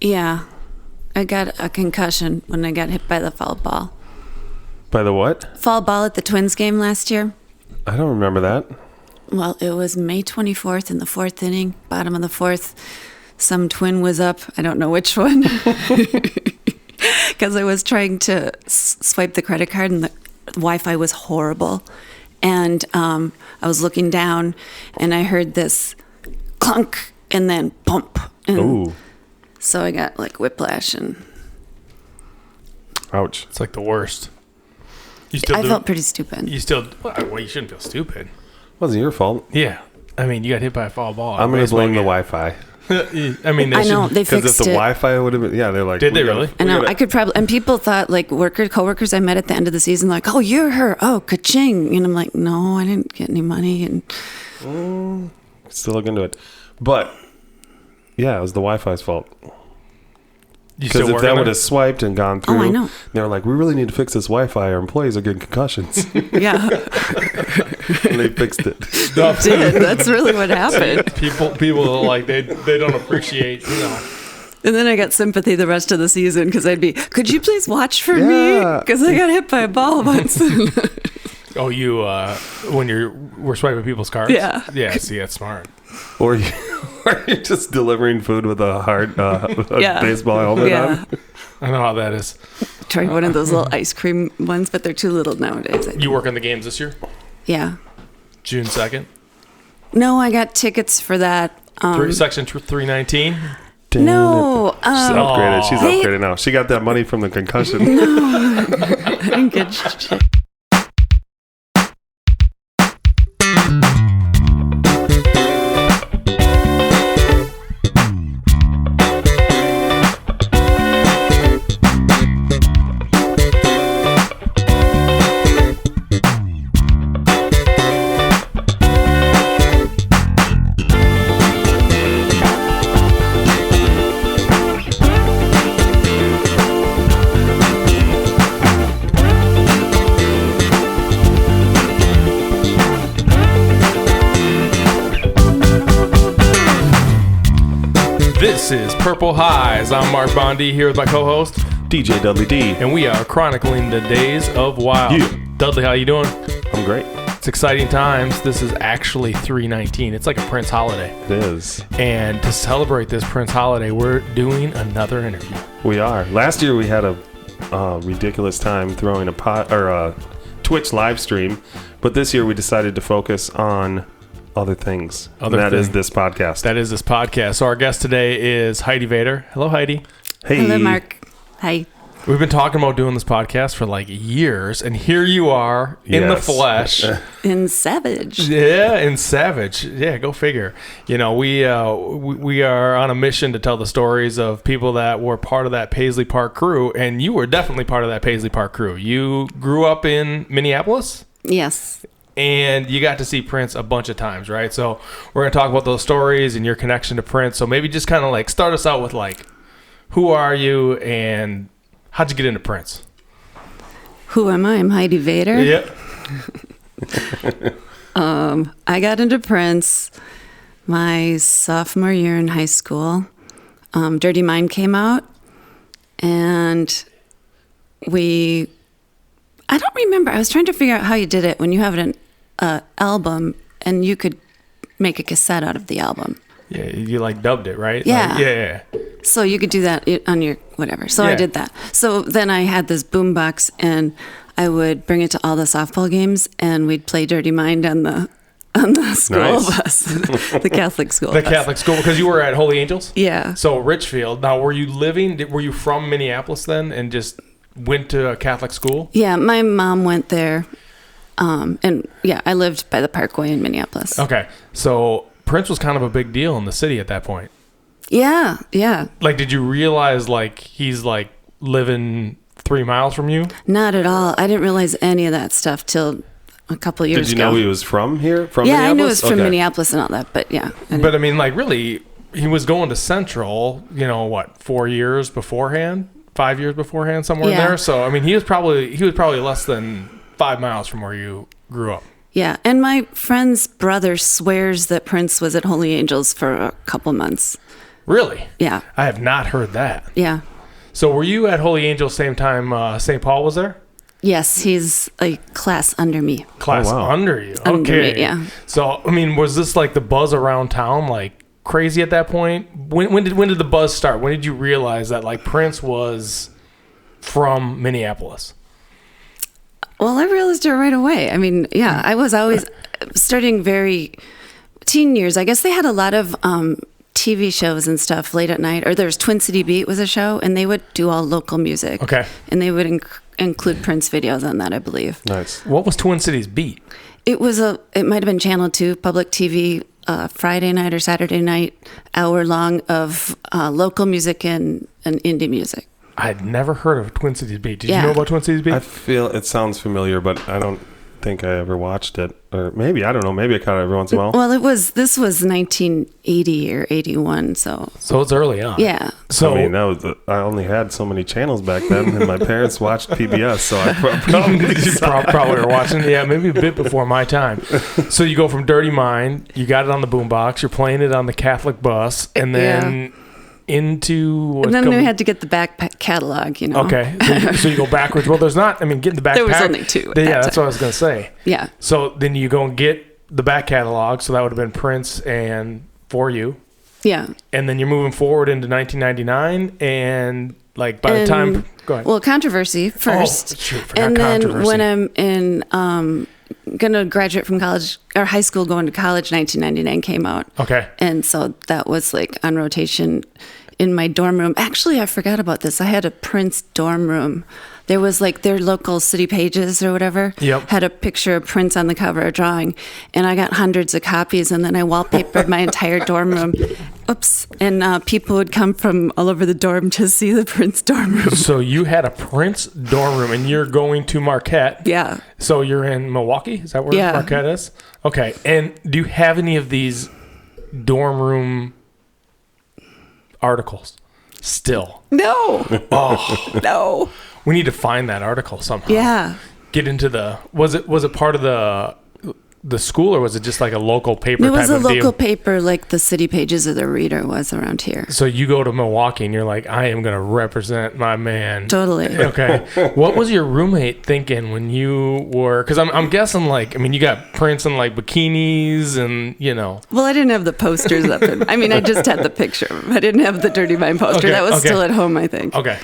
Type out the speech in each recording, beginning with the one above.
Yeah. I got a concussion when I got hit by the foul ball. By the what? Foul ball at the Twins game last year. I don't remember that. Well, it was May 24th in the fourth inning, bottom of the fourth. Some Twin was up. I don't know which one. Because I was trying to swipe the credit card and the Wi-Fi was horrible. And I was looking down and I heard this clunk and then bump. And Ooh. so I got like whiplash and... Ouch. It's like the worst. I felt pretty stupid. You still... Well, you shouldn't feel stupid. Wasn't your fault. Yeah. I mean, you got hit by a foul ball. I'm going to blame the Wi-Fi. I mean, I know, they fixed it. Because if the Wi-Fi would have been... Yeah, they're like... Did they really? I know, I could probably... And people thought, like, coworkers I met at the end of the season, like, oh, you're her. Oh, ka-ching. And I'm like, no, I didn't get any money. And Still look into it. But, yeah, it was the Wi-Fi's fault. Because if that would have swiped and gone through... Oh, I know. They were like, we really need to fix this Wi-Fi. Our employees are getting concussions. yeah. And they fixed it. They did. That's really what happened. People are like, they don't appreciate, you know. And then I got sympathy the rest of the season because I'd be, could you please watch for me? Because I got hit by a ball once. Oh, you, when we're swiping people's cards? Yeah. Yeah, see, that's smart. Or you're just delivering food with a hard baseball helmet on. I know how that is. Tried one of those little ice cream ones, but they're too little nowadays. You work on the games this year? Yeah. June 2nd? No, I got tickets for that. Section 319? No. She's upgraded. She's upgraded now. She got that money from the concussion. No. I didn't get shit. This is Purple Highs. I'm Mark Bondi here with my co-host DJ Dudley D. and we are chronicling the days of wild. Yeah. Dudley, how you doing? I'm great. It's exciting times. This is actually 319. It's like a Prince holiday. It is. And to celebrate this Prince holiday, we're doing another interview. We are. Last year we had a ridiculous time throwing a Twitch live stream, but this year we decided to focus on other things. That is this podcast. That is this podcast. So our guest today is Heidi Vader. Hello, Heidi. Hey. Hello, Mark. Hi. We've been talking about doing this podcast for like years, and here you are in the flesh. In Savage. Yeah, in Savage. Yeah, go figure. You know, we are on a mission to tell the stories of people that were part of that Paisley Park crew, and you were definitely part of that Paisley Park crew. You grew up in Minneapolis? Yes. And you got to see Prince a bunch of times, right? So we're going to talk about those stories and your connection to Prince. So maybe just kind of like start us out with like, who are you and how'd you get into Prince? Who am I? I'm Heidi Vader. Yep. I got into Prince my sophomore year in high school. Dirty Mind came out, and I don't remember. I was trying to figure out how you did it when you have an album and you could make a cassette out of the album. Yeah, you like dubbed it, right? Yeah. Like, yeah. So you could do that on your whatever. So I did that. So then I had this boombox, and I would bring it to all the softball games, and we'd play Dirty Mind on the school bus, the Catholic school The bus. Catholic school, because you were at Holy Angels? Yeah. So Richfield. Now, were you from Minneapolis then and just went to a Catholic school? Yeah, my mom went there. And yeah, I lived by the Parkway in Minneapolis. Okay. So Prince was kind of a big deal in the city at that point. Yeah. Like, did you realize like he's like living 3 miles from you? Not at all. I didn't realize any of that stuff till a couple of years ago. Did you know he was from here? From yeah, Minneapolis? I knew he was from Minneapolis and all that, but yeah. But I mean, like, really, he was going to Central, 4 years beforehand? 5 years beforehand, somewhere in there. So I mean, he was probably less than 5 miles from where you grew up. Yeah, and my friend's brother swears that Prince was at Holy Angels for a couple months. Really? Yeah. I have not heard that. Yeah. So were you at Holy Angel same time St. Paul was there? Yes, he's a class under me. Class under you. Okay. Me, yeah. So, I mean, was this like the buzz around town like crazy at that point? When did the buzz start? When did you realize that like Prince was from Minneapolis? Well, I realized it right away. I mean, yeah, I was always starting very teen years. I guess they had a lot of TV shows and stuff late at night. Or there's Twin City Beat was a show, and they would do all local music. Okay. And they would include Prince videos on that, I believe. Nice. What was Twin Cities Beat? It might have been Channel 2, public TV, Friday night or Saturday night, hour long of local music and indie music. I'd never heard of Twin Cities Beat. Did you know about Twin Cities Beat? I feel it sounds familiar, but I don't think I ever watched it. Or maybe, I don't know, maybe I caught it every once in a while. Well, this was 1980 or 81, so it's early on. Yeah. So I mean, I only had so many channels back then, and my parents watched PBS, so I probably were watching. Yeah, maybe a bit before my time. So you go from Dirty Mind, you got it on the boombox, you're playing it on the Catholic bus, and then into... And then we had to get the back catalog, you know. Okay. So you go backwards. Well, there's not... I mean, getting the back... There was only two. That's what I was going to say. Yeah. So then you go and get the back catalog. So that would have been Prince and For You. Yeah. And then you're moving forward into 1999. And like by the time... Go ahead. Well, Controversy first. Oh, shoot. Forgot and then Controversy. when I'm in... going to graduate from college or high school, going to college, 1999 came out. Okay. And so that was like on rotation in my dorm room. Actually, I forgot about this. I had a Prince dorm room. There was like their local city pages or whatever. Yep. Had a picture of Prince on the cover, a drawing. And I got hundreds of copies. And then I wallpapered my entire dorm room. Oops. And people would come from all over the dorm to see the Prince dorm room. So you had a Prince dorm room and you're going to Marquette. Yeah. So you're in Milwaukee? Is that where Marquette is? Okay. And do you have any of these dorm room articles still? No. Oh. No. We need to find that article somehow. Yeah. Get into the... Was it part of the school, or was it just like a local paper type of deal? It was a local paper, like the city pages of the Reader was around here. So you go to Milwaukee and you're like, I am going to represent my man. Totally. Okay. What was your roommate thinking when you were... Because I'm guessing, like, I mean, you got Prince in, like, bikinis and, you know... Well, I didn't have the posters up. I mean, I just had the picture. I didn't have the Dirty Mind poster. Okay, That was still at home, I think. Okay.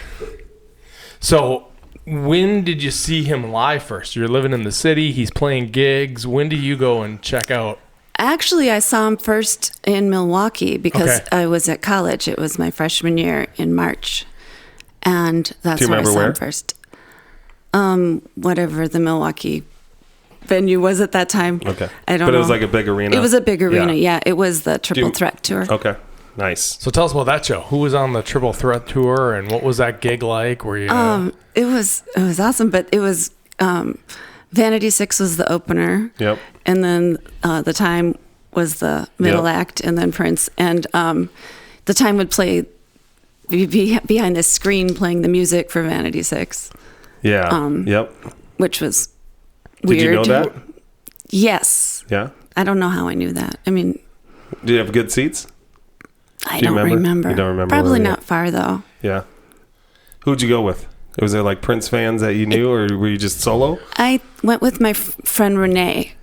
So... When did you see him live first? You're living in the city. He's playing gigs. When do you go and check out? Actually, I saw him first in Milwaukee because I was at college. It was my freshman year in March. And that's where I saw him first. Whatever the Milwaukee venue was at that time. Okay. I don't know. But it was like a big arena? It was a big arena, yeah. It was the Triple Threat Tour. Okay. Nice. So tell us about that show. Who was on the Triple Threat Tour, and what was that gig like? Were you? It was awesome, but it was Vanity 6 was the opener. Yep. And then The Time was the middle act, and then Prince. And The Time would play behind the screen playing the music for Vanity 6. Yeah. Which was weird. Did you know that? Yes. Yeah. I don't know how I knew that. I mean, do you have good seats? I don't remember. You don't remember? Probably not far, though. Yeah. Who'd you go with? Was there like Prince fans that you knew, or were you just solo? I went with my friend Renee,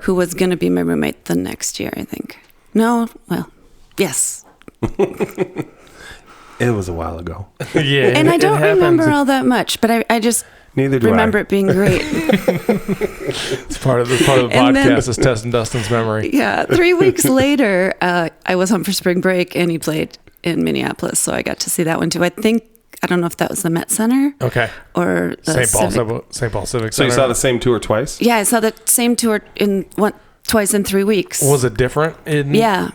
who was going to be my roommate the next year, I think. No, well, yes. It was a while ago. Yeah, and I don't remember all that much, but I just remember it being great. It's part of the podcast is testing Dustin's memory. Yeah. 3 weeks later, I was home for spring break, and he played in Minneapolis, so I got to see that one too. I don't know if that was the Met Center. Okay. Or the St. Paul Civic Center. So you saw the same tour twice? Yeah, I saw the same tour twice in 3 weeks. Was it different? Yeah.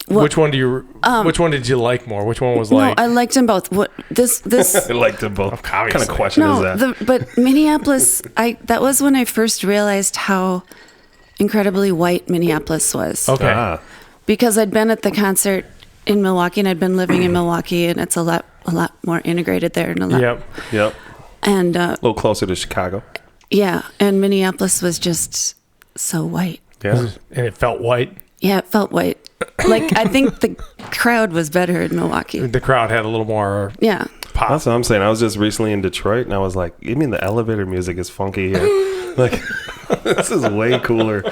Which one did you like more? Which one was like? No, I liked them both. This I liked them both. What kind of question is that? But Minneapolis, that was when I first realized how incredibly white Minneapolis was. Okay. Because I'd been at the concert in Milwaukee, and I'd been living in Milwaukee, and it's a lot more integrated there, and a lot. Yep. And a little closer to Chicago. Yeah, and Minneapolis was just so white. Yeah. And it felt white. Yeah, it felt white. Like, I think the crowd was better in Milwaukee. The crowd had a little more pop. That's what I'm saying. I was just recently in Detroit, and I was like, you mean the elevator music is funky here? Like, this is way cooler.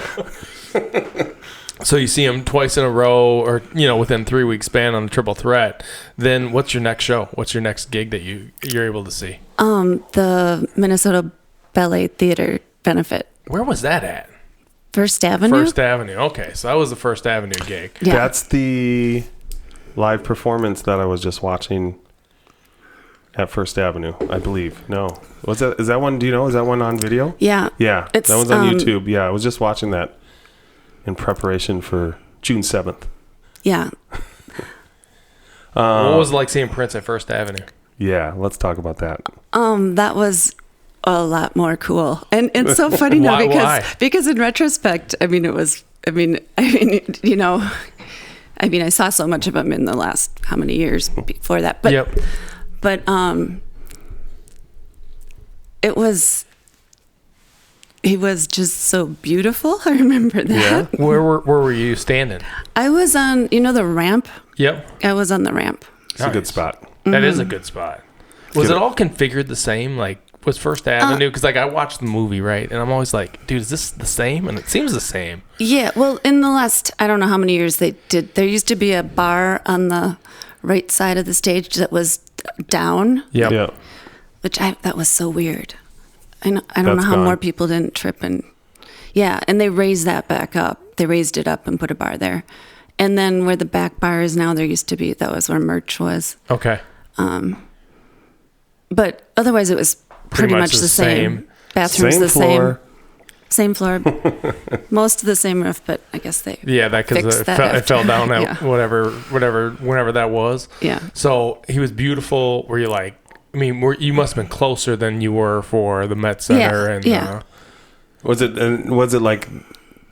So you see them twice in a row, or within 3 weeks span on the Triple Threat. Then what's your next show? What's your next gig that you're able to see? The Minnesota Ballet Theater benefit. Where was that at? First Avenue. First Avenue. Okay, so that was the First Avenue gig. Yeah. That's the live performance that I was just watching at First Avenue, I believe. No, is that one? Do you know? Is that one on video? Yeah. Yeah, that one's on YouTube. Yeah, I was just watching that in preparation for June 7th. Yeah. What was it like seeing Prince at First Avenue? Yeah, let's talk about that. That was a lot more cool, and it's so funny now because in retrospect, I saw so much of him in the last how many years before that, but he was just so beautiful. I remember that. Yeah. Where were you standing? I was on the ramp. Yep. I was on the ramp. It's a good spot. That is a good spot. Was it all configured the same? Like, was First Avenue? Because I watched the movie, right? And I'm always like, dude, is this the same? And it seems the same. Yeah. Well, in the last, I don't know how many years they did. There used to be a bar on the right side of the stage that was down. Yep. Yeah. That was so weird. I don't know how more people didn't trip and they raised that back up. They raised it up and put a bar there. And then where the back bar is now, there used to be, that was where merch was. Okay. But otherwise it was pretty much the same. Bathrooms same the floor. Same floor. Most of the same roof, but I guess they because it fell down at whenever that was. Yeah. So he was beautiful. Were you like, you must have been closer than you were for the Met Center. Was it like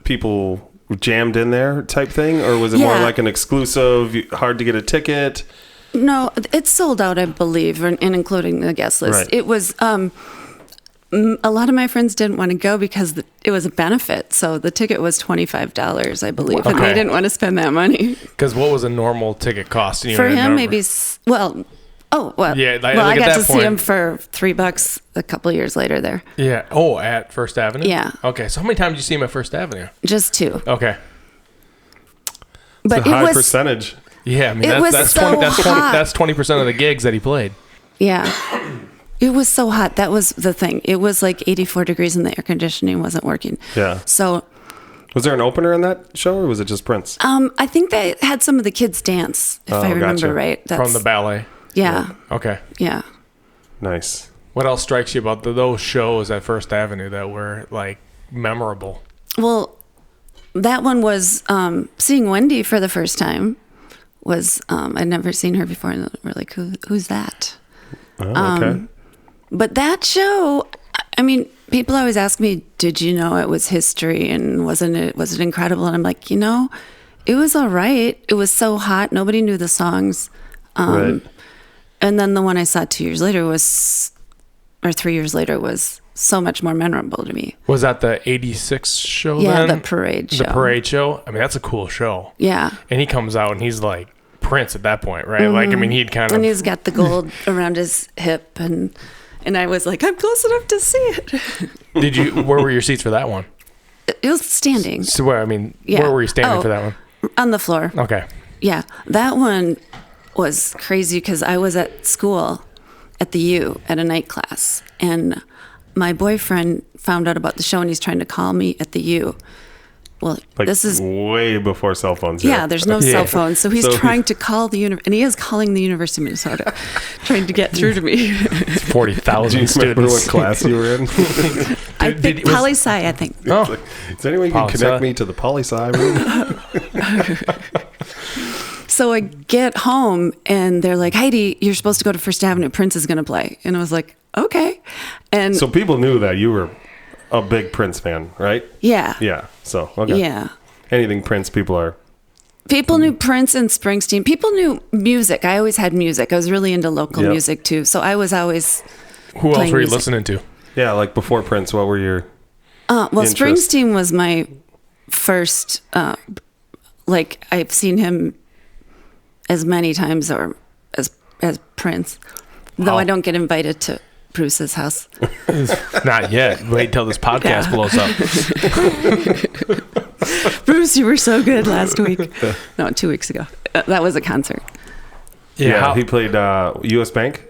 people jammed in there type thing, or was it more like an exclusive, hard to get a ticket? No, it's sold out, I believe, and including the guest list. Right. It was a lot of my friends didn't want to go because it was a benefit. So the ticket was $25, I believe, and they didn't want to spend that money. Because what was a normal ticket cost? For him, maybe. I got to see him for $3 a couple of years later there. Yeah. Oh, at First Avenue? Yeah. Okay. So how many times did you see him at First Avenue? Just 2. Okay. But it's a high percentage. Yeah, that's 20% of the gigs that he played. Yeah. It was so hot. That was the thing. It was like 84 degrees and the air conditioning wasn't working. Yeah. So was there an opener in that show, or was it just Prince? I think they had some of the kids dance, if I remember right. From the ballet. Yeah. Okay. Yeah. Nice. What else strikes you about those shows at First Avenue that were like memorable? Well, that one was seeing Wendy for the first time. I'd never seen her before, and we're like, who's that? Oh, okay. But that show, people always ask me, did you know it was history, and was it incredible? And I'm like, it was all right. It was so hot, nobody knew the songs. Right. And then the one I saw 3 years later was so much more memorable to me. Was that the 86 show then? Yeah, the parade show. The parade show? That's a cool show. Yeah. And he comes out and he's like Prince at that point, right? Mm-hmm. He'd kind of... And he's got the gold around his hip, and I was like, I'm close enough to see it. Where were your seats for that one? It was standing. So where were you standing for that one? On the floor. Okay. Yeah. That one was crazy because I was at school at the U at a night class, and my boyfriend found out about the show, and he's trying to call me at the U. Well, this is way before cell phones. Yeah, there's no cell phones. So he's trying to call and he is calling the University of Minnesota, trying to get through to me. 40,000 students. Do you remember what class you were in? I think poli-sci, I think. Oh. Is there any way you can connect me to the poli-sci room? So I get home, and they're like, Heidi, you're supposed to go to First Avenue. Prince is going to play. And I was like, okay. And so people knew that you were a big Prince fan, right? Yeah. Yeah. So, okay. Yeah. Anything Prince, people knew Prince and Springsteen. People knew music. I always had music. I was really into local music too. So I was always Who else were you listening to? Yeah, like before Prince, what were your interests? Springsteen was my first like I've seen him as many times or as Prince, though I don't get invited to Bruce's house. Not yet. Wait till this podcast blows up. Bruce, you were so good last week. No, 2 weeks ago. That was a concert. Yeah, he played U.S. Bank?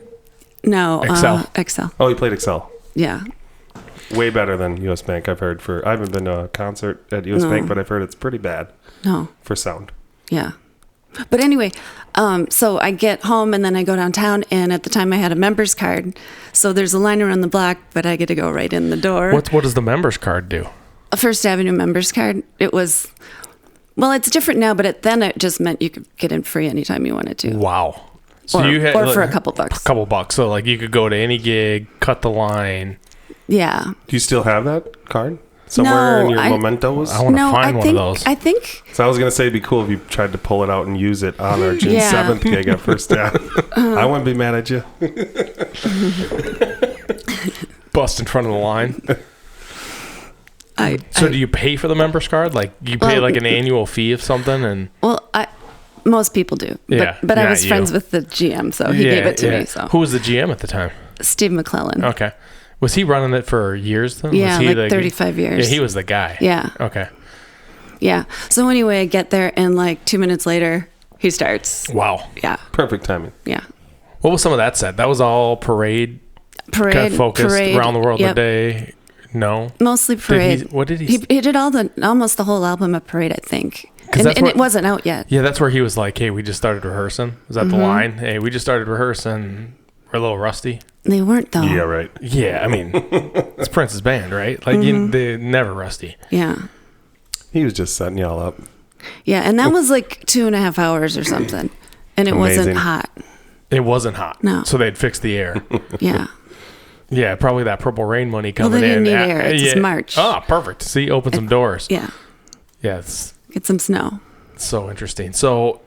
No, Excel. Oh, he played Excel. Yeah. Way better than U.S. Bank, I've heard. I haven't been to a concert at U.S. Bank, but I've heard it's pretty bad. No. For sound. Yeah. But anyway, so I get home and then I go downtown, and at the time I had a member's card. So there's a line around the block, but I get to go right in the door. What does the member's card do? A First Avenue member's card. It was, well, it's different now, but then it just meant you could get in free anytime you wanted to. Wow. So or, you had, or for a couple bucks. A couple bucks. So like you could go to any gig, cut the line. Yeah. Do you still have that card? Somewhere in your mementos? I want to find one of those. I think. So I was going to say it'd be cool if you tried to pull it out and use it on our June 7th gig at First Ave. I wouldn't be mad at you. Bust in front of the line. So do you pay for the member's card? Like you pay like an annual fee of something? And most people do. Yeah. But I was friends with the GM, so he gave it to me. So who was the GM at the time? Steve McClellan. Okay. Was he running it for years then? Yeah, was he like 35 years. Yeah, he was the guy. Yeah. Okay. Yeah. So anyway, I get there and like 2 minutes later, he starts. Wow. Yeah. Perfect timing. Yeah. What was some of that set? That was all parade kind of focused around the world today. No. Mostly parade. What did he? He did almost the whole album of Parade, I think. And it wasn't out yet. Yeah, that's where he was like, "Hey, we just started rehearsing." Was that the line? Hey, we just started rehearsing. We're a little rusty. They weren't though. Yeah, right. Yeah, I mean, it's Prince's band, right? Like they're never rusty. Yeah. He was just setting y'all up. Yeah, and that was like 2.5 hours or something, and it wasn't hot. It wasn't hot. No. So they'd fixed the air. Yeah. Yeah, probably that Purple Rain money coming in. Well, they didn't need air. It's March. Oh, perfect. See, open some doors. Yeah. Yeah. Get some snow. So interesting. So,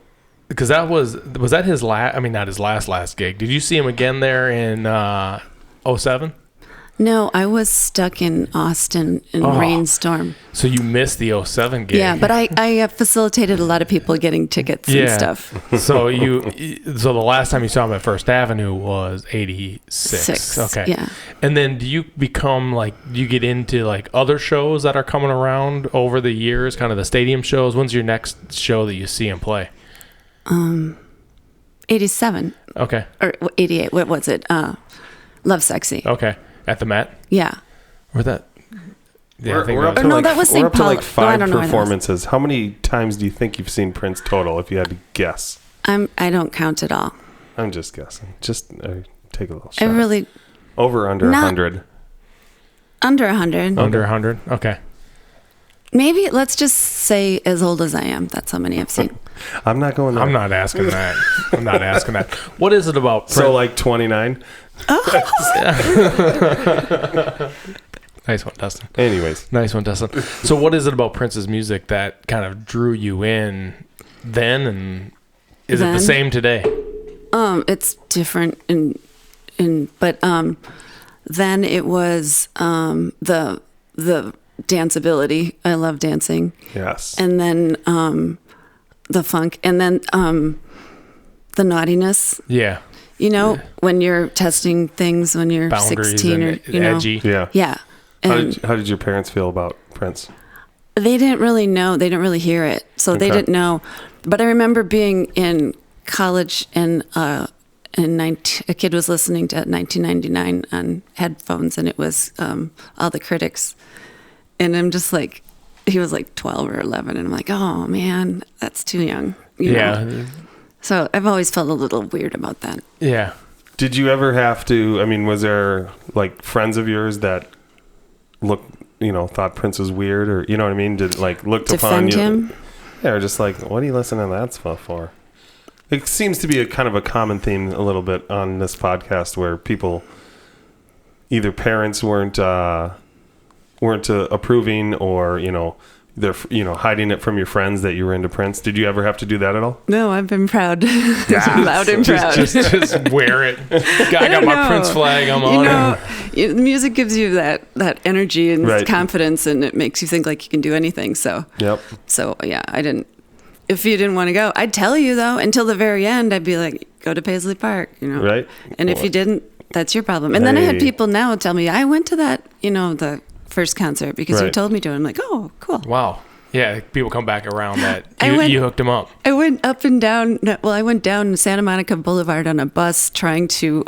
because was that his last? I mean, not his last gig. Did you see him again there in 2007? No, I was stuck in Austin in rainstorm. So you missed the 2007 gig. Yeah, but I facilitated a lot of people getting tickets and stuff. So the last time you saw him at First Avenue was 86. Okay. Yeah. And then do you get into like other shows that are coming around over the years, kind of the stadium shows? When's your next show that you see him play? 87. Okay. Or 88. What was it? Love Sexy. Okay. At the Met? Yeah. We're up to that was St. Paul. like 5 performances. How many times do you think you've seen Prince total, if you had to guess? I don't count at all. I'm just guessing. Just take a little shot. I really... Over under 100. Under 100. Under 100? Okay. Maybe let's just say as old as I am. That's how many I've seen. I'm not going there. I'm not asking that. I'm not asking that. What is it about Prince? So like 29? Nice one, Dustin. Anyways. Nice one, Dustin. So what is it about Prince's music that kind of drew you in then, and is it the same today? It's different but then it was the danceability. I love dancing. Yes. And then the funk, and then the naughtiness. Yeah. When you're testing things when you're Boundaries 16 or edgy. Yeah. Yeah. And how did your parents feel about Prince? They didn't really know. They didn't really hear it, so they didn't know. But I remember being in college and a kid was listening to 1999 on headphones, and it was All the Critics, and I'm just like, he was like 12 or 11, and I'm like, oh man, that's too young. You know? So I've always felt a little weird about that. Yeah. Did you ever have to? I mean, was there like friends of yours that thought Prince was weird, or you know what I mean? Did looked upon you? Defend him? Yeah, or just like, what are you listening to that stuff for? It seems to be a kind of a common theme a little bit on this podcast, where people, either parents weren't approving, or they're hiding it from your friends that you were into Prince. Did you ever have to do that at all? No, I've been proud. Loud and proud. Just wear it. I got my Prince flag. I'm on it. Music gives you that energy and confidence, and it makes you think like you can do anything. So yep. So yeah, I didn't. if you didn't want to go. I'd tell you though, until the very end, I'd be like, go to Paisley Park, Right. And if you didn't, that's your problem. And then I had people now tell me, I went to that, the first concert because you told me to. I'm like, oh, cool. Wow. Yeah, people come back around that. You hooked them up. I went up and down. Well, I went down Santa Monica Boulevard on a bus trying to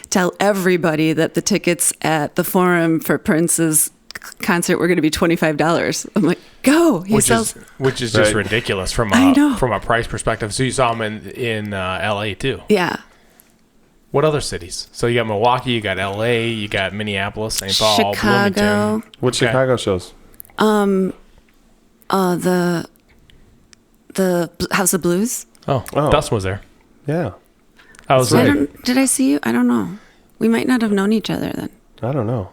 tell everybody that the tickets at the Forum for Prince's concert were going to be $25. I'm like, go. Which is just ridiculous from a price perspective. So you saw him in LA too. Yeah. What other cities? So you got Milwaukee, you got LA, you got Minneapolis, St. Paul, Chicago. Bloomington. What Chicago shows? The House of Blues. Oh. Dustin was there. Yeah. I was right. Did I see you? I don't know. We might not have known each other then. I don't know.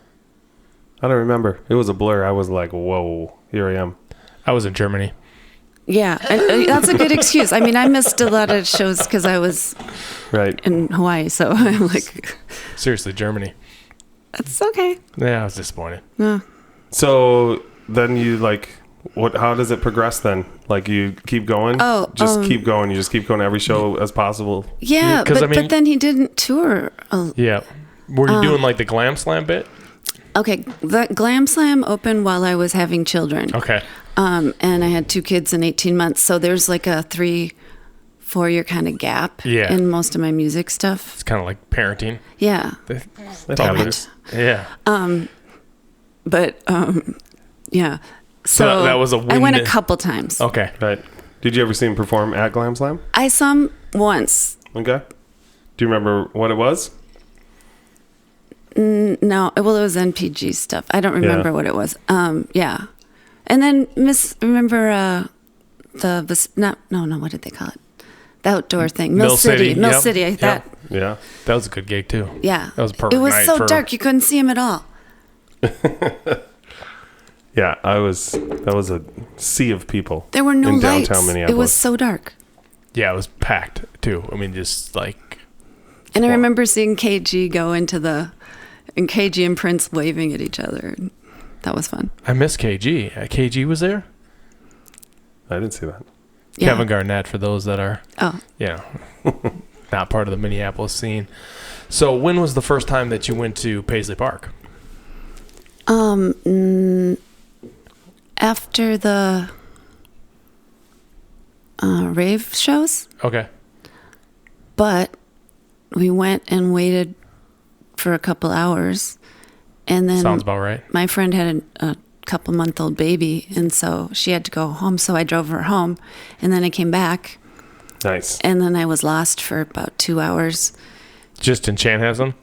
I don't remember. It was a blur. I was like, whoa, here I am. I was in Germany. Yeah, and that's a good excuse. I mean, I missed a lot of shows because I was in Hawaii, so I'm like... Seriously, Germany. That's okay. Yeah, I was disappointed. So then you how does it progress then? Like you keep going? Keep going. You just keep going to every show as possible? Yeah, but then he didn't tour. Yeah. Were you doing the Glam Slam bit? Okay, the Glam Slam opened while I was having children. Okay. And I had 2 kids in 18 months. So there's like a 3-4 year kind of gap in most of my music stuff. It's kind of like parenting. Yeah. Damn it. Yeah. Yeah. So that was a win. I went a couple times. Okay. Right. Did you ever see him perform at Glam Slam? I saw him once. Okay. Do you remember what it was? No. Well, it was NPG stuff. I don't remember what it was. Yeah. And then remember what did they call it? The outdoor thing. Mill City. Mill City. Yeah. That was a good gig too. Yeah. That was a perfect. It was so dark you couldn't see him at all. Yeah, that was a sea of people. There were no in lights. Downtown Minneapolis. It was so dark. Yeah, it was packed too. I mean, just like. And I remember seeing KG go into and KG and Prince waving at each other. That was fun. I miss KG. KG was there? I didn't see that. Yeah. Kevin Garnett, for those that are, not part of the Minneapolis scene. So when was the first time that you went to Paisley Park? After the rave shows. Okay. But we went and waited for a couple hours. And then sounds about right. My friend had a couple-month-old baby, and so she had to go home. So I drove her home, and then I came back. Nice. And then I was lost for about 2 hours. Just in Chanhassen?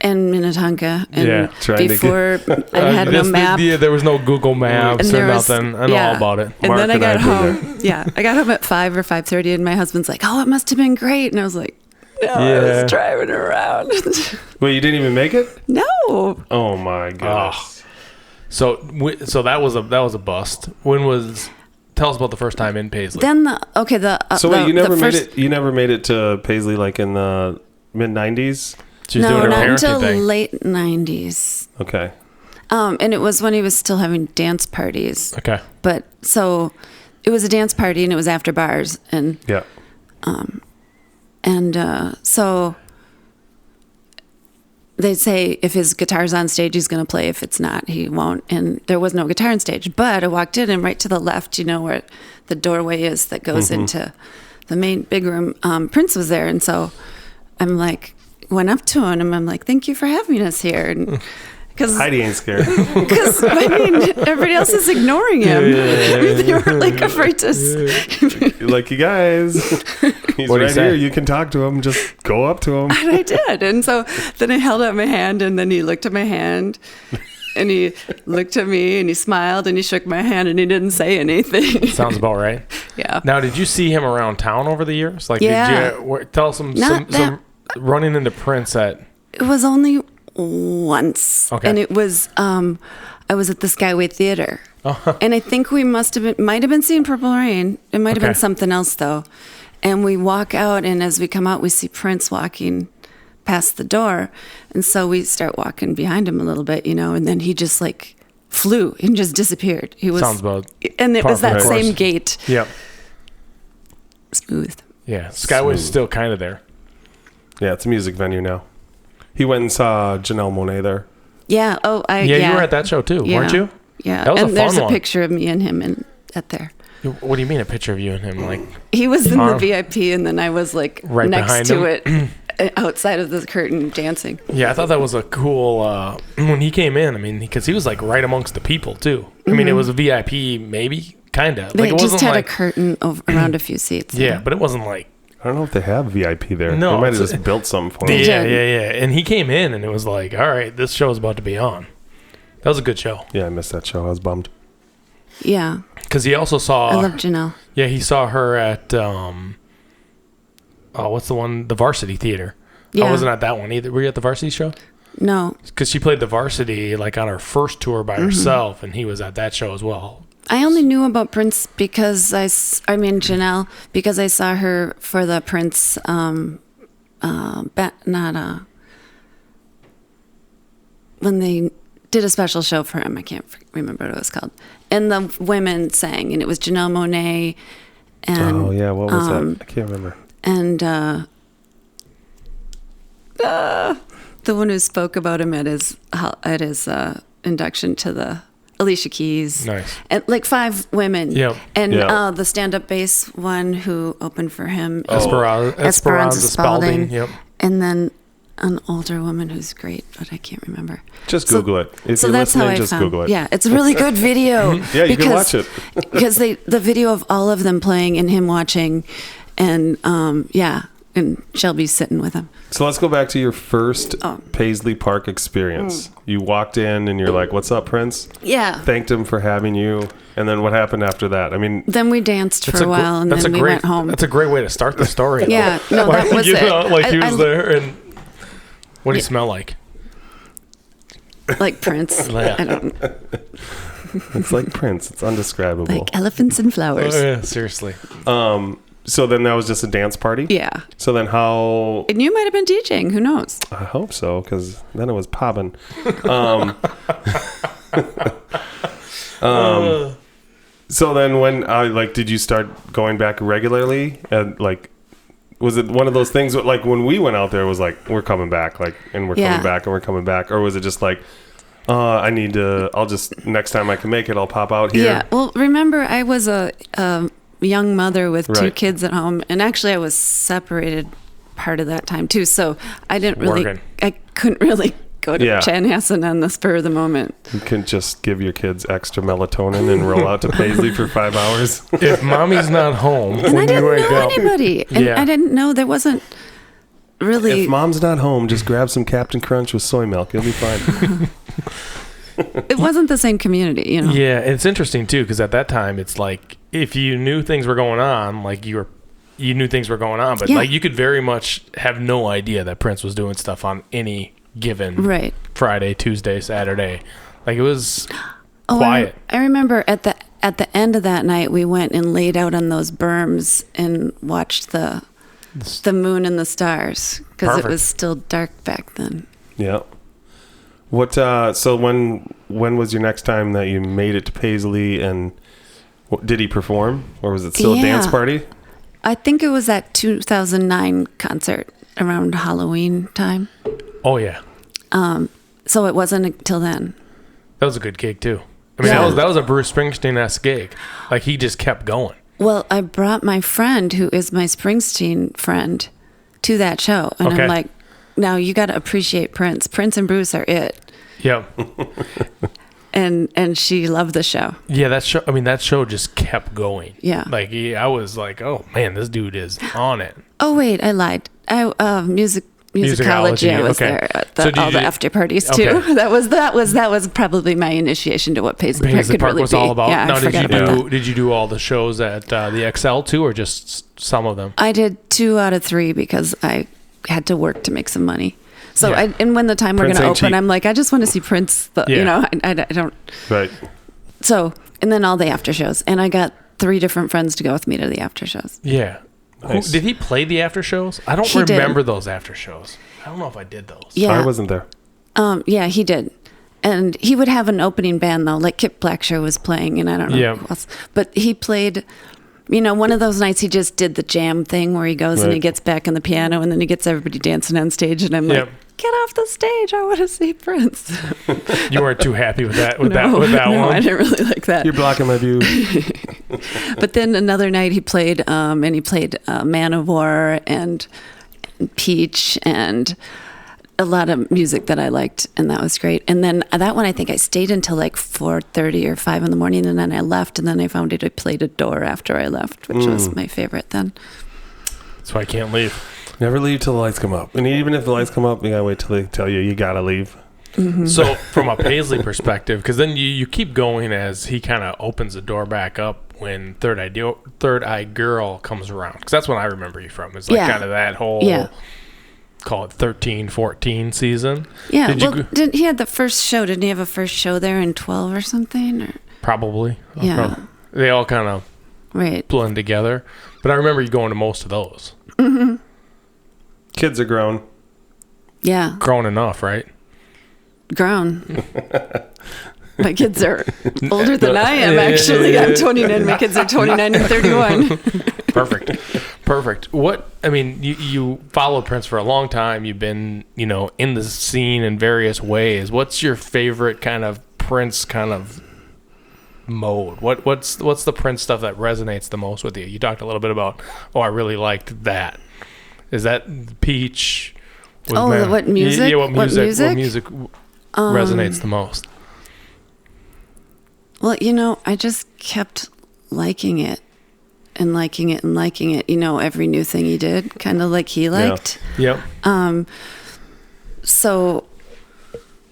And Minnetonka. And before I had no map. There was no Google Maps or nothing. I know all about it. And then I got home. I got home at 5 or 5:30, and my husband's like, "Oh, it must have been great." And I was like, "No, I was driving around." Wait, you didn't even make it? No. Oh my gosh. So that was a bust. Tell us about the first time in Paisley. Then you never made it. You never made it to Paisley in the mid-90s. No, not until late 90s. Okay. And it was when he was still having dance parties. Okay. But so it was a dance party and it was after bars and so they'd say if his guitar's on stage, he's going to play. If it's not, he won't. And there was no guitar on stage. But I walked in and right to the left, where the doorway is that goes into the main big room, Prince was there. And so I'm like, went up to him and I'm like, "Thank you for having us here." And because Heidi ain't scared. Because everybody else is ignoring him. They were afraid to. Like, you guys, he's right here. You can talk to him. Just go up to him. And I did. And so then I held out my hand, and then he looked at my hand, and he looked at me, and he smiled, and he shook my hand, and he didn't say anything. Sounds about right. Yeah. Now, did you see him around town over the years? Did you tell us some running into Prince at? It was only once. Okay. And it was I was at the Skyway Theater. And I think we might have been seeing Purple Rain. It might have been something else though. And we walk out, and as we come out, we see Prince walking past the door. And so we start walking behind him a little bit, and then he just flew and just disappeared. He was sounds about. And it was that same gate. Yep. smooth. Yeah, Skyway's still kind of there. Yeah, it's a music venue now. He went and saw Janelle Monáe there. Yeah. Oh, you were at that show too, weren't you? Yeah. That was and a fun there's one. a picture of me and him at there. What do you mean a picture of you and him? Like he was in the VIP, and then I was like right next to him? it, outside of the curtain, dancing. Yeah, I thought that was a cool. When he came in, I mean, because he was like right amongst the people too. I mean, it was a VIP, maybe, kind of. They like, it just wasn't had like, a curtain around a few seats. Yeah, but it wasn't like. I don't know if they have VIP there. No, they might have just built something for him. Yeah. And he came in, and it was like, all right, this show is about to be on. That was a good show. Yeah, I missed that show. I was bummed. Yeah. Because he also saw. I love Janelle. Yeah, he saw her at. What's the one? The Varsity Theater. Yeah. I wasn't at that one either. Were you at the Varsity show? No. Because she played the Varsity like on her first tour by herself, and he was at that show as well. I only knew about Prince because Janelle, because I saw her for the Prince, when they did a special show for him. I can't remember what it was called. And the women sang, and it was Janelle Monáe and... Oh, yeah, what was that? I can't remember. And the one who spoke about him at his induction to the Alicia Keys. Nice. And like 5 women. Yep. And the stand-up bass one who opened for him. Esperanza Spalding. Yep. And then an older woman who's great, but I can't remember. Just Google it. If so you're that's listening, how I just found. Google it. Yeah, it's a really good video. Yeah, you can watch it. Because the video of all of them playing and him watching, and and Shelby sitting with him. So let's go back to your first Paisley Park experience. You walked in and you're like, "What's up, Prince?" Yeah. Thanked him for having you. And then what happened after that? I mean, then we danced for a while, and then we went home. That's a great way to start the story. Yeah, no, that was it. Like he was there, and what did he smell like? Like Prince. Yeah. I don't. it's like Prince. It's undescribable. Like elephants and flowers. Oh, yeah, seriously. So then that was just a dance party? Yeah. So then how... And you might have been DJing. Who knows? I hope so, because then it was popping. So then when, did you start going back regularly? And, was it one of those things, like, when we went out there, it was like, we're coming back, and we're coming back, and we're coming back? Or was it just like, I'll just, next time I can make it, I'll pop out here? Yeah. Well, remember, I was a young mother with 2 kids at home, and actually I was separated part of that time too, so I couldn't really go to Chanhassen on the spur of the moment. You can just give your kids extra melatonin and roll out to Paisley for 5 hours. If mommy's not home, and I didn't know anybody, and I didn't know there wasn't really. If mom's not home, just grab some Captain Crunch with soy milk. You'll be fine. It wasn't the same community, you know. Yeah, it's interesting too, because at that time, it's like if you knew things were going on, like you knew things were going on, but like you could very much have no idea that Prince was doing stuff on any given Friday, Tuesday, Saturday. Like it was quiet. I remember at the end of that night, we went and laid out on those berms and watched the moon and the stars because it was still dark back then. Yeah. What? So when was your next time that you made it to Paisley, and did he perform, or was it still a dance party? I think it was that 2009 concert around Halloween time. Oh yeah. So it wasn't until then. That was a good gig too. I mean, that was a Bruce Springsteen-esque gig. Like he just kept going. Well, I brought my friend, who is my Springsteen friend, to that show, and I'm like, now you got to appreciate Prince. Prince and Bruce are it. Yep. and she loved the show. Yeah, that show just kept going. Yeah. Like I was like, oh man, this dude is on it. Oh wait, I lied. Musicology. I was there at all the after parties too. Okay. That was probably my initiation to what Paisley Park could really was be. all about. Yeah, now, did you do all the shows at the XL too, or just some of them? I did 2 out of 3 because I had to work to make some money. So and when the time we're going to open, I'm like, I just want to see Prince. You know, I don't. Right. So and then all the after shows, and I got 3 different friends to go with me to the after shows. Yeah. Nice. Did he play the after shows? I don't remember those after shows. I don't know if I did those. Yeah. I wasn't there. Yeah, he did. And he would have an opening band though, like Kip Blackshaw was playing, and I don't know who else. But he played one of those nights he just did the jam thing where he goes and he gets back on the piano and then he gets everybody dancing on stage, and I'm like, get off the stage, I want to see Prince. You weren't too happy with that No, one? I didn't really like that. You're blocking my view. But then another night he played Man of War and Peach and a lot of music that I liked, and that was great. And then that one, I think I stayed until like 4:30 or 5 in the morning, and then I left, and then I found I played Adore after I left, which was my favorite then. That's why I can't leave. Never leave till the lights come up. And even if the lights come up, you gotta wait till they tell you gotta leave. Mm-hmm. So from a Paisley perspective, because then you keep going as he kind of opens the door back up when Third Eye Girl comes around. Because that's when I remember you from. It's like kind of that whole... call it 13, 14 season. Yeah, he had the first show. Didn't he have a first show there in 12 or something? Or? Probably. Yeah. They all kind of blend together. But I remember you going to most of those. Mm-hmm. Kids are grown. Yeah. Grown enough, right? Grown. My kids are older than I am, actually. I'm 29. My kids are 29 and 31. Perfect. You followed Prince for a long time. You've been, in the scene in various ways. What's your favorite kind of Prince kind of mode? What's the Prince stuff that resonates the most with you? You talked a little bit about, I really liked that. Is that Peach? What music? Yeah, what music resonates the most? Well, I just kept liking it and liking it and liking it. Every new thing he did, kind of like he liked. Yeah. Yep. So,